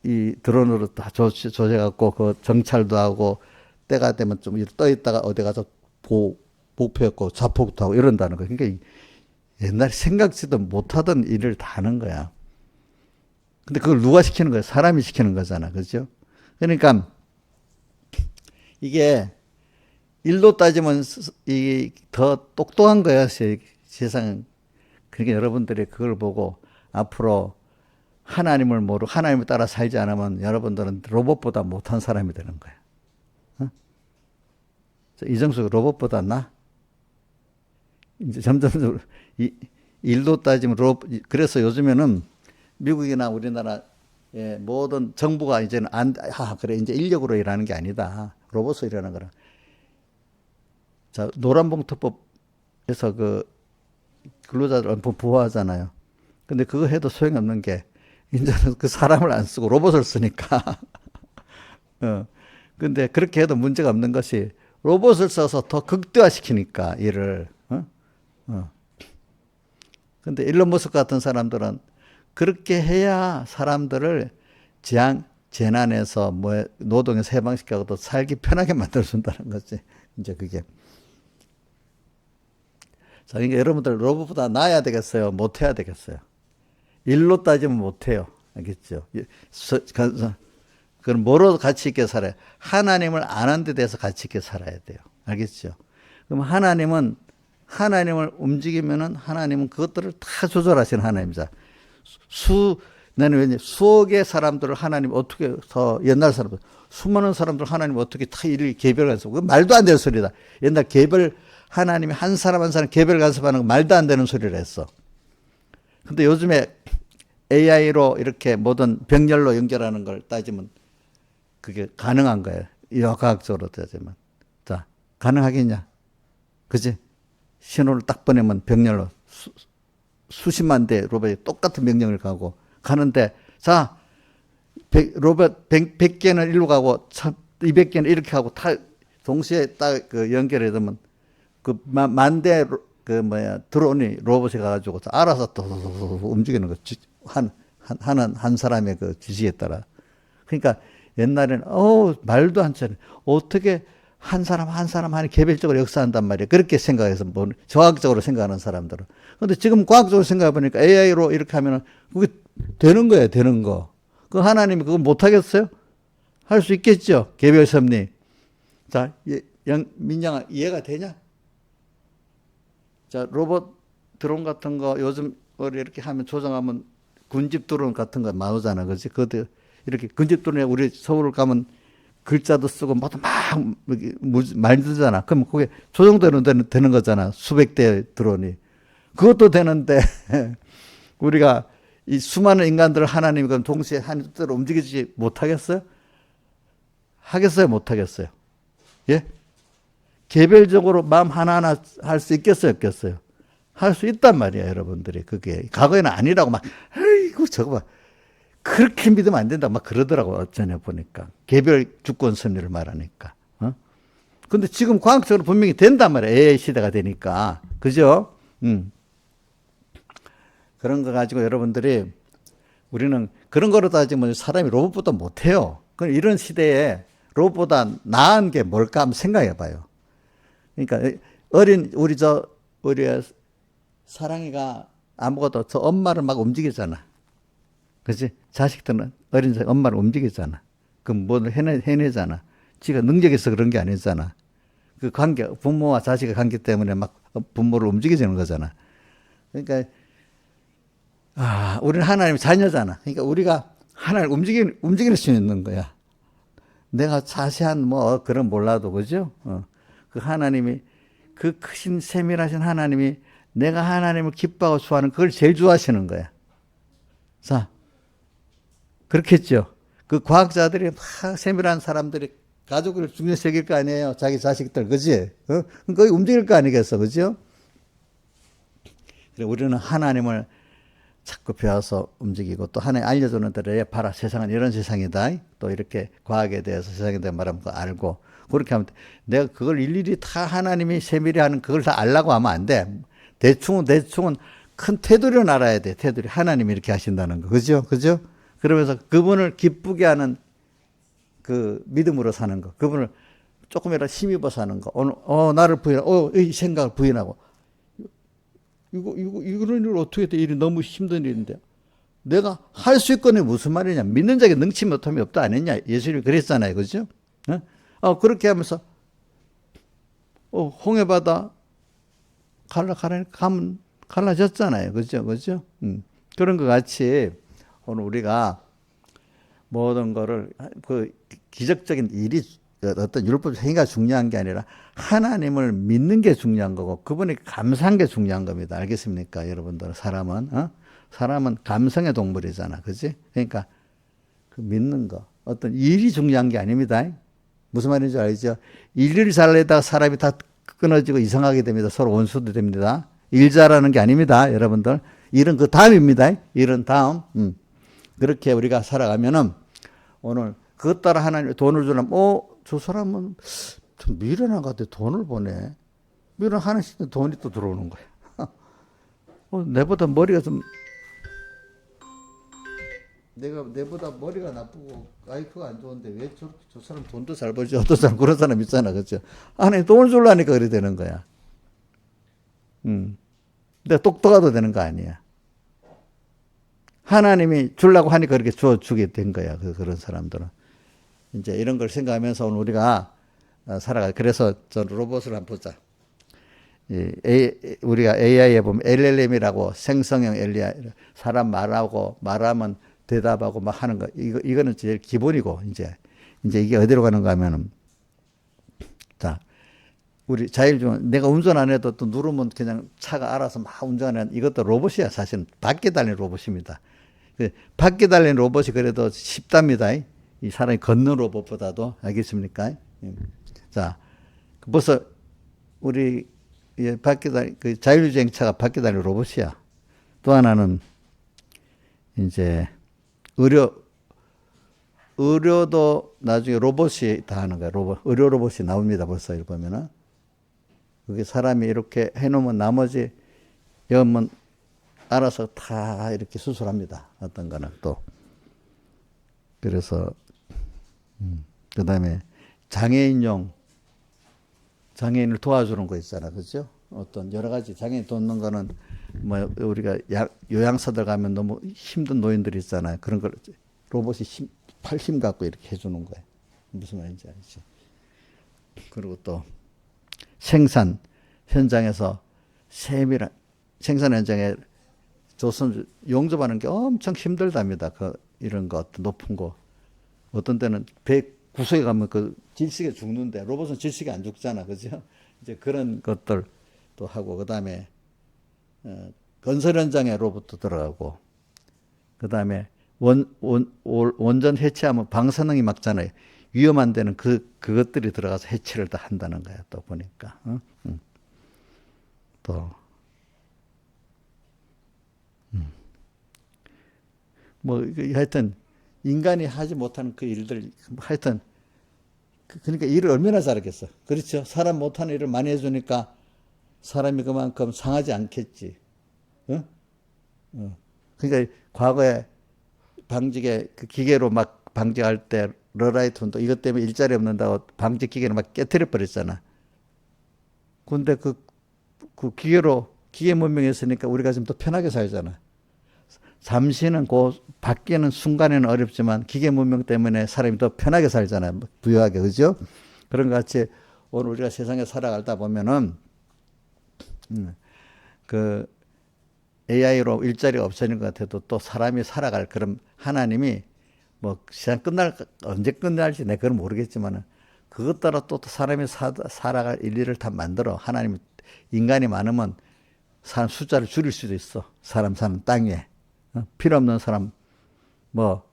이 드론으로 다 조져갖고 그 정찰도 하고 때가 되면 좀 떠 있다가 어디 가서 목표했고 자폭도 하고 이런다는 거예요. 그러니까 옛날에 생각지도 못하던 일을 다 하는 거야. 근데 그걸 누가 시키는 거야? 사람이 시키는 거잖아. 그렇죠? 그러니까 이게 일로 따지면 더 똑똑한 거야. 세상은. 그러니까 여러분들이 그걸 보고 앞으로 하나님을 모르고 하나님을 따라 살지 않으면 여러분들은 로봇보다 못한 사람이 되는 거야. 이정수 로봇보다 나? 이제 점점 일로 따지면 그래서 요즘에는 미국이나 우리나라 모든 정부가 이제는 그래 이제 인력으로 일하는 게 아니다. 로봇으로 일하는 거라. 자, 노란봉투법에서 근로자들 부화하잖아요. 근데 그거 해도 소용이 없는 게 이제는 그 사람을 안 쓰고 로봇을 쓰니까. 근데 그렇게 해도 문제가 없는 것이 로봇을 써서 더 극대화시키니까 일을. 근데 일론 머스크 같은 사람들은 그렇게 해야 사람들을 재난에서 노동에서 해방시켜서 살기 편하게 만들어준다는 거지. 이제 그게. 자, 그러니까 여러분들 로봇보다 나아야 되겠어요? 못해야 되겠어요? 일로 따지면 못해요. 알겠죠? 그럼 뭐로 가치 있게 살아요? 하나님을 아는 데 대해서 가치 있게 살아야 돼요. 알겠죠? 그럼 하나님을 움직이면은 하나님은 그것들을 다 조절하시는 하나님이자. 나는 왠지 수억의 사람들을 하나님 어떻게 옛날 사람들, 수많은 사람들 하나님 어떻게 다 일을 개별 간섭. 그 말도 안 되는 소리다. 옛날 하나님이 한 사람 한 사람 개별 간섭하는 거 말도 안 되는 소리를 했어. 근데 요즘에 AI로 이렇게 모든 병렬로 연결하는 걸 따지면 그게 가능한 거예요. 과학적으로 따지면. 자, 가능하겠냐? 그지? 신호를 딱 보내면 병렬로 수십만 대 로봇이 똑같은 명령을 가는데, 자, 로봇 100개는 일로 가고 200개는 이렇게 하고 다 동시에 딱 연결해 두면 그 만 대 드론이 로봇에 가가지고 알아서 또 움직이는 거. 한 사람의 그 지시에 따라. 그러니까 옛날에는 말도 안 되는 어떻게 한 사람 하니 개별적으로 역사한단 말이에요. 그렇게 생각해서 과학적으로 생각하는 사람들은. 근데 지금 과학적으로 생각해 보니까 AI로 이렇게 하면은 그게 되는 거예요, 되는 거. 그 하나님이 그걸 못 하겠어요? 할 수 있겠죠, 개별 섭리. 자, 민양아 이해가 되냐? 자, 로봇 드론 같은 거 요즘 이렇게 하면 조정하면 군집 드론 같은 거 나오잖아, 그렇지? 그것도 이렇게 군집 드론에 우리 서울 가면 글자도 쓰고 막 말들잖아. 그럼 그게 조정되는 거잖아. 수백 대 드론이. 그것도 되는데 우리가 이 수많은 인간들을 하나님이 그럼 동시에 한 뜻대로 움직이지 못하겠어요? 하겠어요? 못하겠어요? 예? 개별적으로 마음 하나하나 할 수 있겠어요? 없겠어요? 할 수 있단 말이야, 여러분들이. 그게. 과거에는 아니라고 에이구, 저거 봐. 그렇게 믿으면 안 된다. 막 그러더라고. 어쩌냐 보니까. 개별 주권 섭리를 말하니까. 근데 지금 과학적으로 분명히 된단 말이야. AI 시대가 되니까. 그죠? 그런 거 가지고 여러분들이 우리는 그런 거로 따지면 사람이 로봇보다 못해요. 이런 시대에 로봇보다 나은 게 뭘까 한번 생각해 봐요. 그러니까 우리 사랑이가 아무것도 저 엄마를 막 움직이잖아. 그치? 자식들은 어린 엄마를 움직이잖아. 그럼 뭘 해내잖아. 지가 능력이 있어 그런 게 아니잖아. 그 관계, 부모와 자식의 관계 때문에 막 부모를 움직이는 거잖아. 그러니까, 우리는 하나님의 자녀잖아. 그러니까 우리가 하나님을 움직일 수 있는 거야. 내가 자세한 그런 몰라도, 그죠? 그 하나님이, 그 크신 세밀하신 하나님이 내가 하나님을 기뻐하고 좋아하는 그걸 제일 좋아하시는 거야. 자, 그렇겠죠. 그 과학자들이 막 세밀한 사람들이 가족을 중요시 여길 거 아니에요. 자기 자식들, 그지? 거기 움직일 거 아니겠어, 그죠? 우리는 하나님을 자꾸 배워서 움직이고 또 하나님 알려주는 대로 봐라, 세상은 이런 세상이다. 또 이렇게 과학에 대해서 세상에 대해 말하면 알고 그렇게 하면 돼. 내가 그걸 일일이 다 하나님이 세밀히 하는 그걸 다 알라고 하면 안 돼. 대충은 큰 테두리는 알아야 돼. 테두리. 하나님이 이렇게 하신다는 거. 그죠? 그죠? 그러면서 그분을 기쁘게 하는 그 믿음으로 사는 거. 그분을 조금이라도 힘입어 사는 거. 나를 부인하고, 이 생각을 부인하고. 이런 일 어떻게 돼? 일이 너무 힘든 일인데. 내가 할 수 있거니 무슨 말이냐. 믿는 자에게 능치 못함이 없다 아니냐. 예수님이 그랬잖아요. 그죠? 그렇게 하면서, 홍해바다 가면 갈라졌잖아요. 그죠? 그죠? 그런 것 같이 오늘 우리가 모든 거를 그 기적적인 일이 어떤 율법 행위가 중요한 게 아니라 하나님을 믿는 게 중요한 거고 그분이 감사한 게 중요한 겁니다. 알겠습니까? 여러분들 사람은 감성의 동물이잖아. 그지? 그러니까 그 믿는 거 어떤 일이 중요한 게 아닙니다. 무슨 말인지 알죠? 일을 잘내다가 사람이 다 끊어지고 이상하게 됩니다. 서로 원수도 됩니다. 일 잘하는 게 아닙니다. 여러분들. 일은 그 다음입니다. 일은 다음. 그렇게 우리가 살아가면은 오늘 그것 따라 하나님 돈을 주려면 저 사람은 좀 미련한 것 같아. 돈을 보내. 미련 하나씩 돈이 또 들어오는 거야. 내보다 머리가 좀 내보다 머리가 나쁘고 IQ가 안 좋은데 왜 저 사람 돈도 잘 벌지? 어떤 사람 그런 사람 있잖아, 그렇죠? 아니 돈을 주려니까 그래 되는 거야. 내가 똑똑하도 되는 거 아니야. 하나님이 주려고 하니까 그렇게 주게 된 거야. 그런 사람들은 이제 이런 걸 생각하면서 오늘 우리가 살아가. 그래서 저 로봇을 한번 보자. 우리가 AI에 보면 LLM이라고 생성형 AI, 사람 말하면 대답하고 막 하는 거. 이거는 제일 기본이고, 이제 이게 어디로 가는가 하면은, 자, 우리 자율주행, 내가 운전 안 해도 또 누르면 그냥 차가 알아서 막 운전하는 이것도 로봇이야. 사실은 밖에 달린 로봇입니다. 밖에 달린 로봇이 그래도 쉽답니다. 이 사람이 걷는 로봇보다도. 알겠습니까? 자, 벌써 우리 밖에 달린 그 자율주행차가 밖에 달린 로봇이야. 또 하나는 이제 의료도 나중에 로봇이 다 하는 거야. 의료 로봇이 나옵니다. 벌써 이렇게 보면은. 그게 사람이 이렇게 해놓으면 나머지 여면 알아서 다 이렇게 수술합니다. 어떤 거는 또. 그래서, 그 다음에 장애인을 도와주는 거 있잖아. 그죠? 어떤 여러 가지 장애인 돕는 거는 뭐 우리가 요양사들 가면 너무 힘든 노인들 있잖아요. 그런 걸 로봇이 팔 힘 갖고 이렇게 해주는 거예요. 무슨 말인지 알지? 그리고 또 생산 현장에서 세밀한 생산 현장에 조선 용접하는 게 엄청 힘들답니다. 이런 거 어떤 높은 거 어떤 때는 배 구석에 가면 그 질식에 죽는데 로봇은 질식이 안 죽잖아, 그죠? 이제 그런 것들도 하고 그 다음에 건설 현장에 로봇도 들어가고 그 다음에 원전 해체하면 방사능이 막잖아요. 위험한 데는 그것들이 들어가서 해체를 다 한다는 거야. 또 보니까. 또, 뭐, 하여튼, 인간이 하지 못하는 그 일들, 하여튼, 그러니까 일을 얼마나 잘하겠어. 그렇죠? 사람 못하는 일을 많이 해주니까 사람이 그만큼 상하지 않겠지. 어? 그러니까 과거에 방직에 그 기계로 막 방직할 때 러라이트 운동 이것 때문에 일자리 없는다고 방직 기계를 막 깨뜨려 버렸잖아. 근데 그 기계 문명했으니까 우리가 좀 더 편하게 살잖아. 잠시는 바뀌는 순간에는 어렵지만 기계 문명 때문에 사람이 더 편하게 살잖아요. 부유하게, 그죠? 그런 것 같이 오늘 우리가 세상에 살아가다 보면은 그 AI로 일자리가 없어지는 것 같아도 또 사람이 살아갈 그런 하나님이 뭐 시간 언제 끝날지 내가 그건 모르겠지만은 그것 따라 또 사람이 살아갈 일리를 다 만들어. 하나님이 인간이 많으면 사람 숫자를 줄일 수도 있어. 사람 사는 땅에. 필요 없는 사람 뭐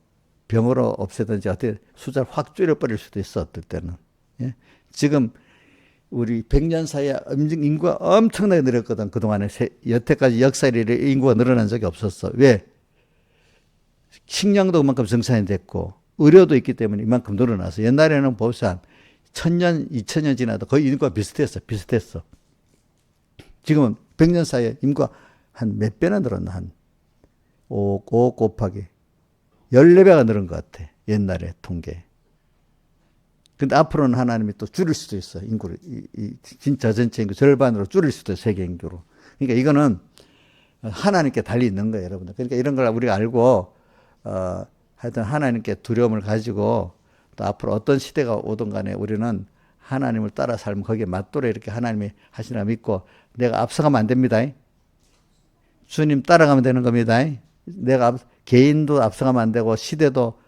병으로 없애든지 어떻게 숫자를 확 줄여버릴 수도 있어. 어떨 때는. 예? 지금 우리 100년 사이에 인구가 엄청나게 늘었거든. 그동안에 여태까지 역사 일에 인구가 늘어난 적이 없었어. 왜? 식량도 그만큼 생산이 됐고 의료도 있기 때문에 이만큼 늘어나서 옛날에는 보면 1000년, 2000년 지나도 거의 인구가 비슷했어. 지금은 100년 사이에 인구가 한 몇 배나 늘었나? 한 5 곱하기 14배가 늘은 것 같아. 옛날에 통계. 근데 앞으로는 하나님이 또 줄일 수도 있어. 인구를. 진짜 전체 인구 절반으로 줄일 수도 있어. 세계 인구로. 그러니까 이거는 하나님께 달리 있는 거예요, 여러분들. 그러니까 이런 걸 우리가 알고, 하여튼 하나님께 두려움을 가지고 또 앞으로 어떤 시대가 오든 간에 우리는 하나님을 따라 살면 거기에 맞도록 이렇게 하나님이 하시나 믿고 내가 앞서가면 안 됩니다. 주님 따라가면 되는 겁니다. 내가 개인도 앞서가면 안 되고 시대도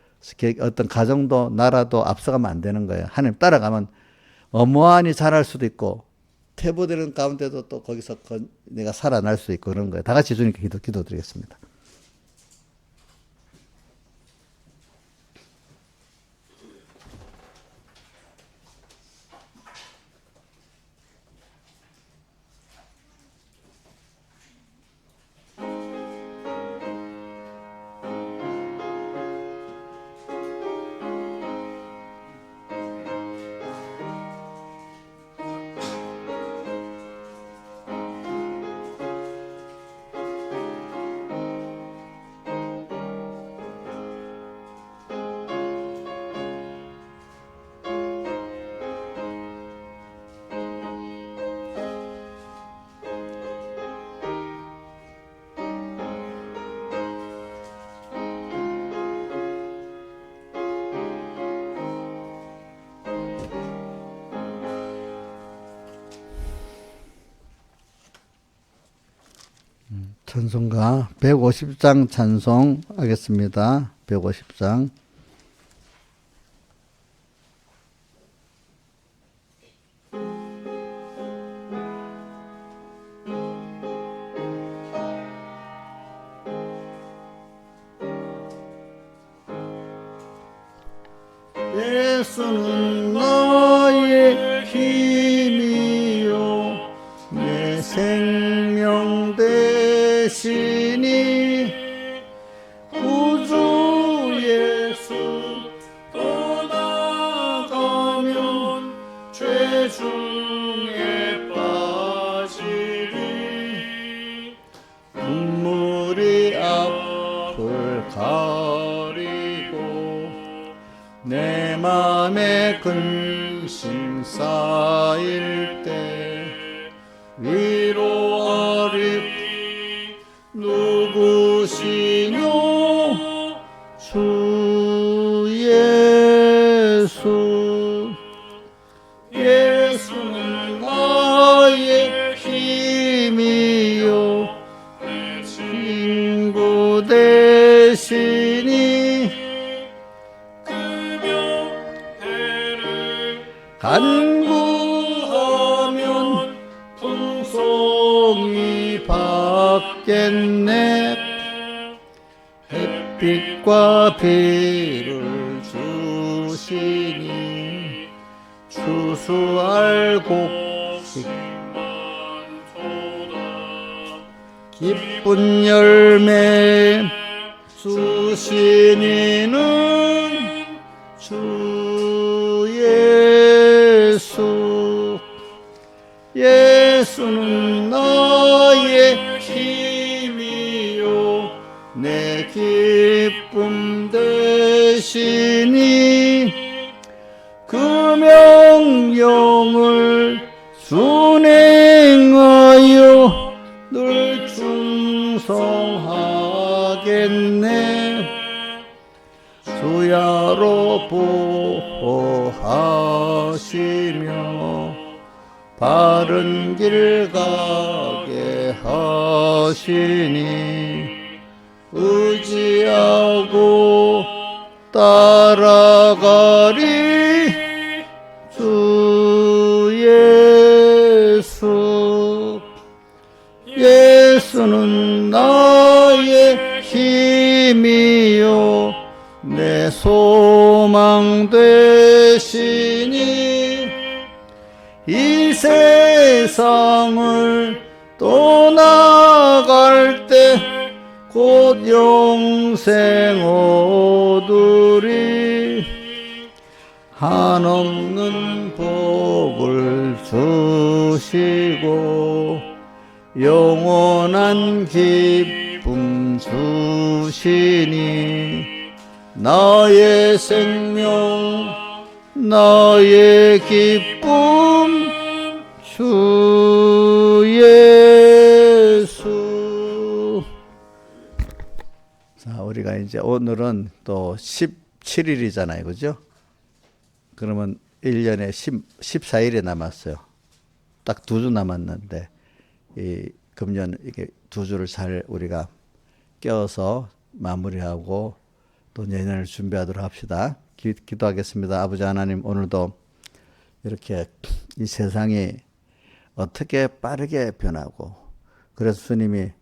어떤 가정도 나라도 앞서가면 안 되는 거예요. 하나님 따라가면 어마어마하니 잘할 수도 있고 퇴보되는 가운데도 또 거기서 내가 살아날 수 있고 그런 거예요. 다 같이 주님께 기도드리겠습니다. 찬송가 150장 찬송하겠습니다. 150장. 예수는 나의 힘이요 내 생명 되시니 구주 예수 떠나가면 죄 중에 빠지리 눈물이 앞을 가리고 내 맘에 근심 쌓일 때 위로하리 누구시뇨 주 예수 예수는 나의 힘이요 친구 되시니 간구하면 풍송이 받겠네 햇빛과 비를 주시니 추수할 곡식 기쁜 열매 주시니는 주 예수 예수는 나의 힘이요 내 기쁨 되시니 그 명령을 순행하여 늘 충성하겠네 주야로 보호하시며 바른 길 가게 하시니 의지하고 따라가리 주 예수 예수는 나의 힘이요 내 소망 되시니 이 세상을 떠나갈 때 곧 영생 얻으리 한없는 복을 주시고 영원한 기쁨 주시니 나의 생명 나의 기쁨 주 예수. 자, 우리가 이제 오늘은 또 17일이잖아요. 그죠? 그러면 1년에 14일이 남았어요. 딱 2주 남았는데 이 금년 이게 2주를 잘 우리가 껴서 마무리하고 또 내년을 준비하도록 합시다. 기도하겠습니다. 아버지 하나님, 오늘도 이렇게 이 세상이 어떻게 빠르게 변하고 그래서 주님이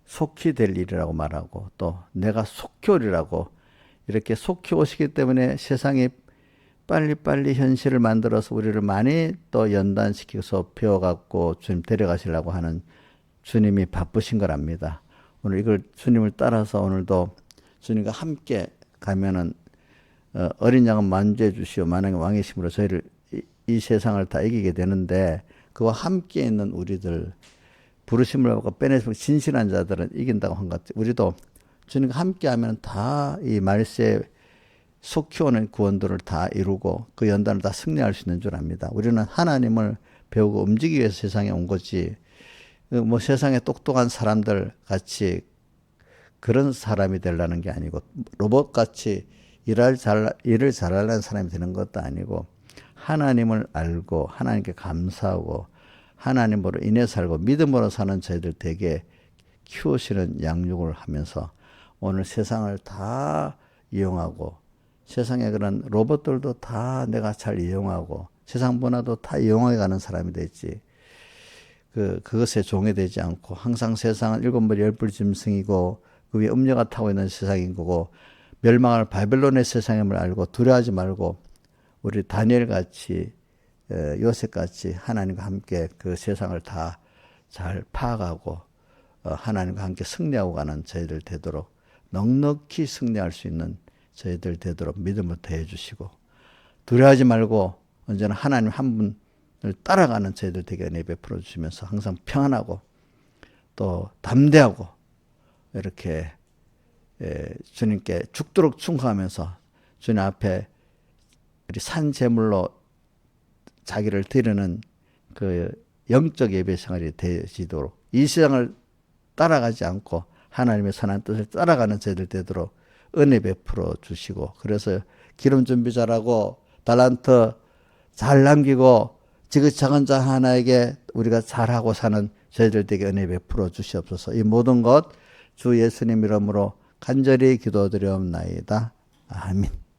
속히 될 일이라고 말하고 또 내가 속히 오리라고 이렇게 속히 오시기 때문에 세상이 빨리빨리 현실을 만들어서 우리를 많이 또 연단시켜서 배워갖고 주님 데려가시려고 하는 주님이 바쁘신 거랍니다. 오늘 이걸 주님을 따라서 오늘도 주님과 함께 가면은 어린 양은 만주해 주시오 만왕의 왕이심으로 저희를 이 세상을 다 이기게 되는데 그와 함께 있는 우리들 부르심을 받고 빼내시고 진실한 자들은 이긴다고 한 것 같아요. 우리도 주님과 함께 하면 다 이 말세에 속히 오는 구원들을 다 이루고 그 연단을 다 승리할 수 있는 줄 압니다. 우리는 하나님을 배우고 움직이기 위해서 세상에 온 거지 뭐 세상에 똑똑한 사람들 같이 그런 사람이 되려는 게 아니고 로봇같이 일을 잘하려는 사람이 되는 것도 아니고 하나님을 알고 하나님께 감사하고 하나님으로 인해 살고 믿음으로 사는 저희들 되게 키우시는 양육을 하면서 오늘 세상을 다 이용하고 세상에 그런 로봇들도 다 내가 잘 이용하고 세상 문화도 다 이용해 가는 사람이 됐지. 그것에 종해되지 않고 항상 세상은 일곱 머리 열불 짐승이고 그 위에 음녀가 타고 있는 세상인 거고 멸망할 바벨론의 세상임을 알고 두려워하지 말고 우리 다니엘 같이 요셉 같이 하나님과 함께 그 세상을 다 잘 파악하고 하나님과 함께 승리하고 가는 저희들 되도록 넉넉히 승리할 수 있는 저희들 되도록 믿음을 더해 주시고 두려워하지 말고 언제나 하나님 한 분을 따라가는 저희들 되게 은혜 베풀어 주시면서 항상 평안하고 또 담대하고 이렇게 주님께 죽도록 충성하면서 주님 앞에 우리 산 제물로 자기를 드리는 그 영적 예배 생활이 되시도록 이 세상을 따라가지 않고 하나님의 선한 뜻을 따라가는 저희들 되도록 은혜 베풀어 주시고 그래서 기름 준비 잘하고 달란트 잘 남기고 지극작은 자 하나에게 우리가 잘하고 사는 저희들 되게 은혜 베풀어 주시옵소서. 이 모든 것 주 예수님 이름으로 간절히 기도드리옵나이다. 아멘.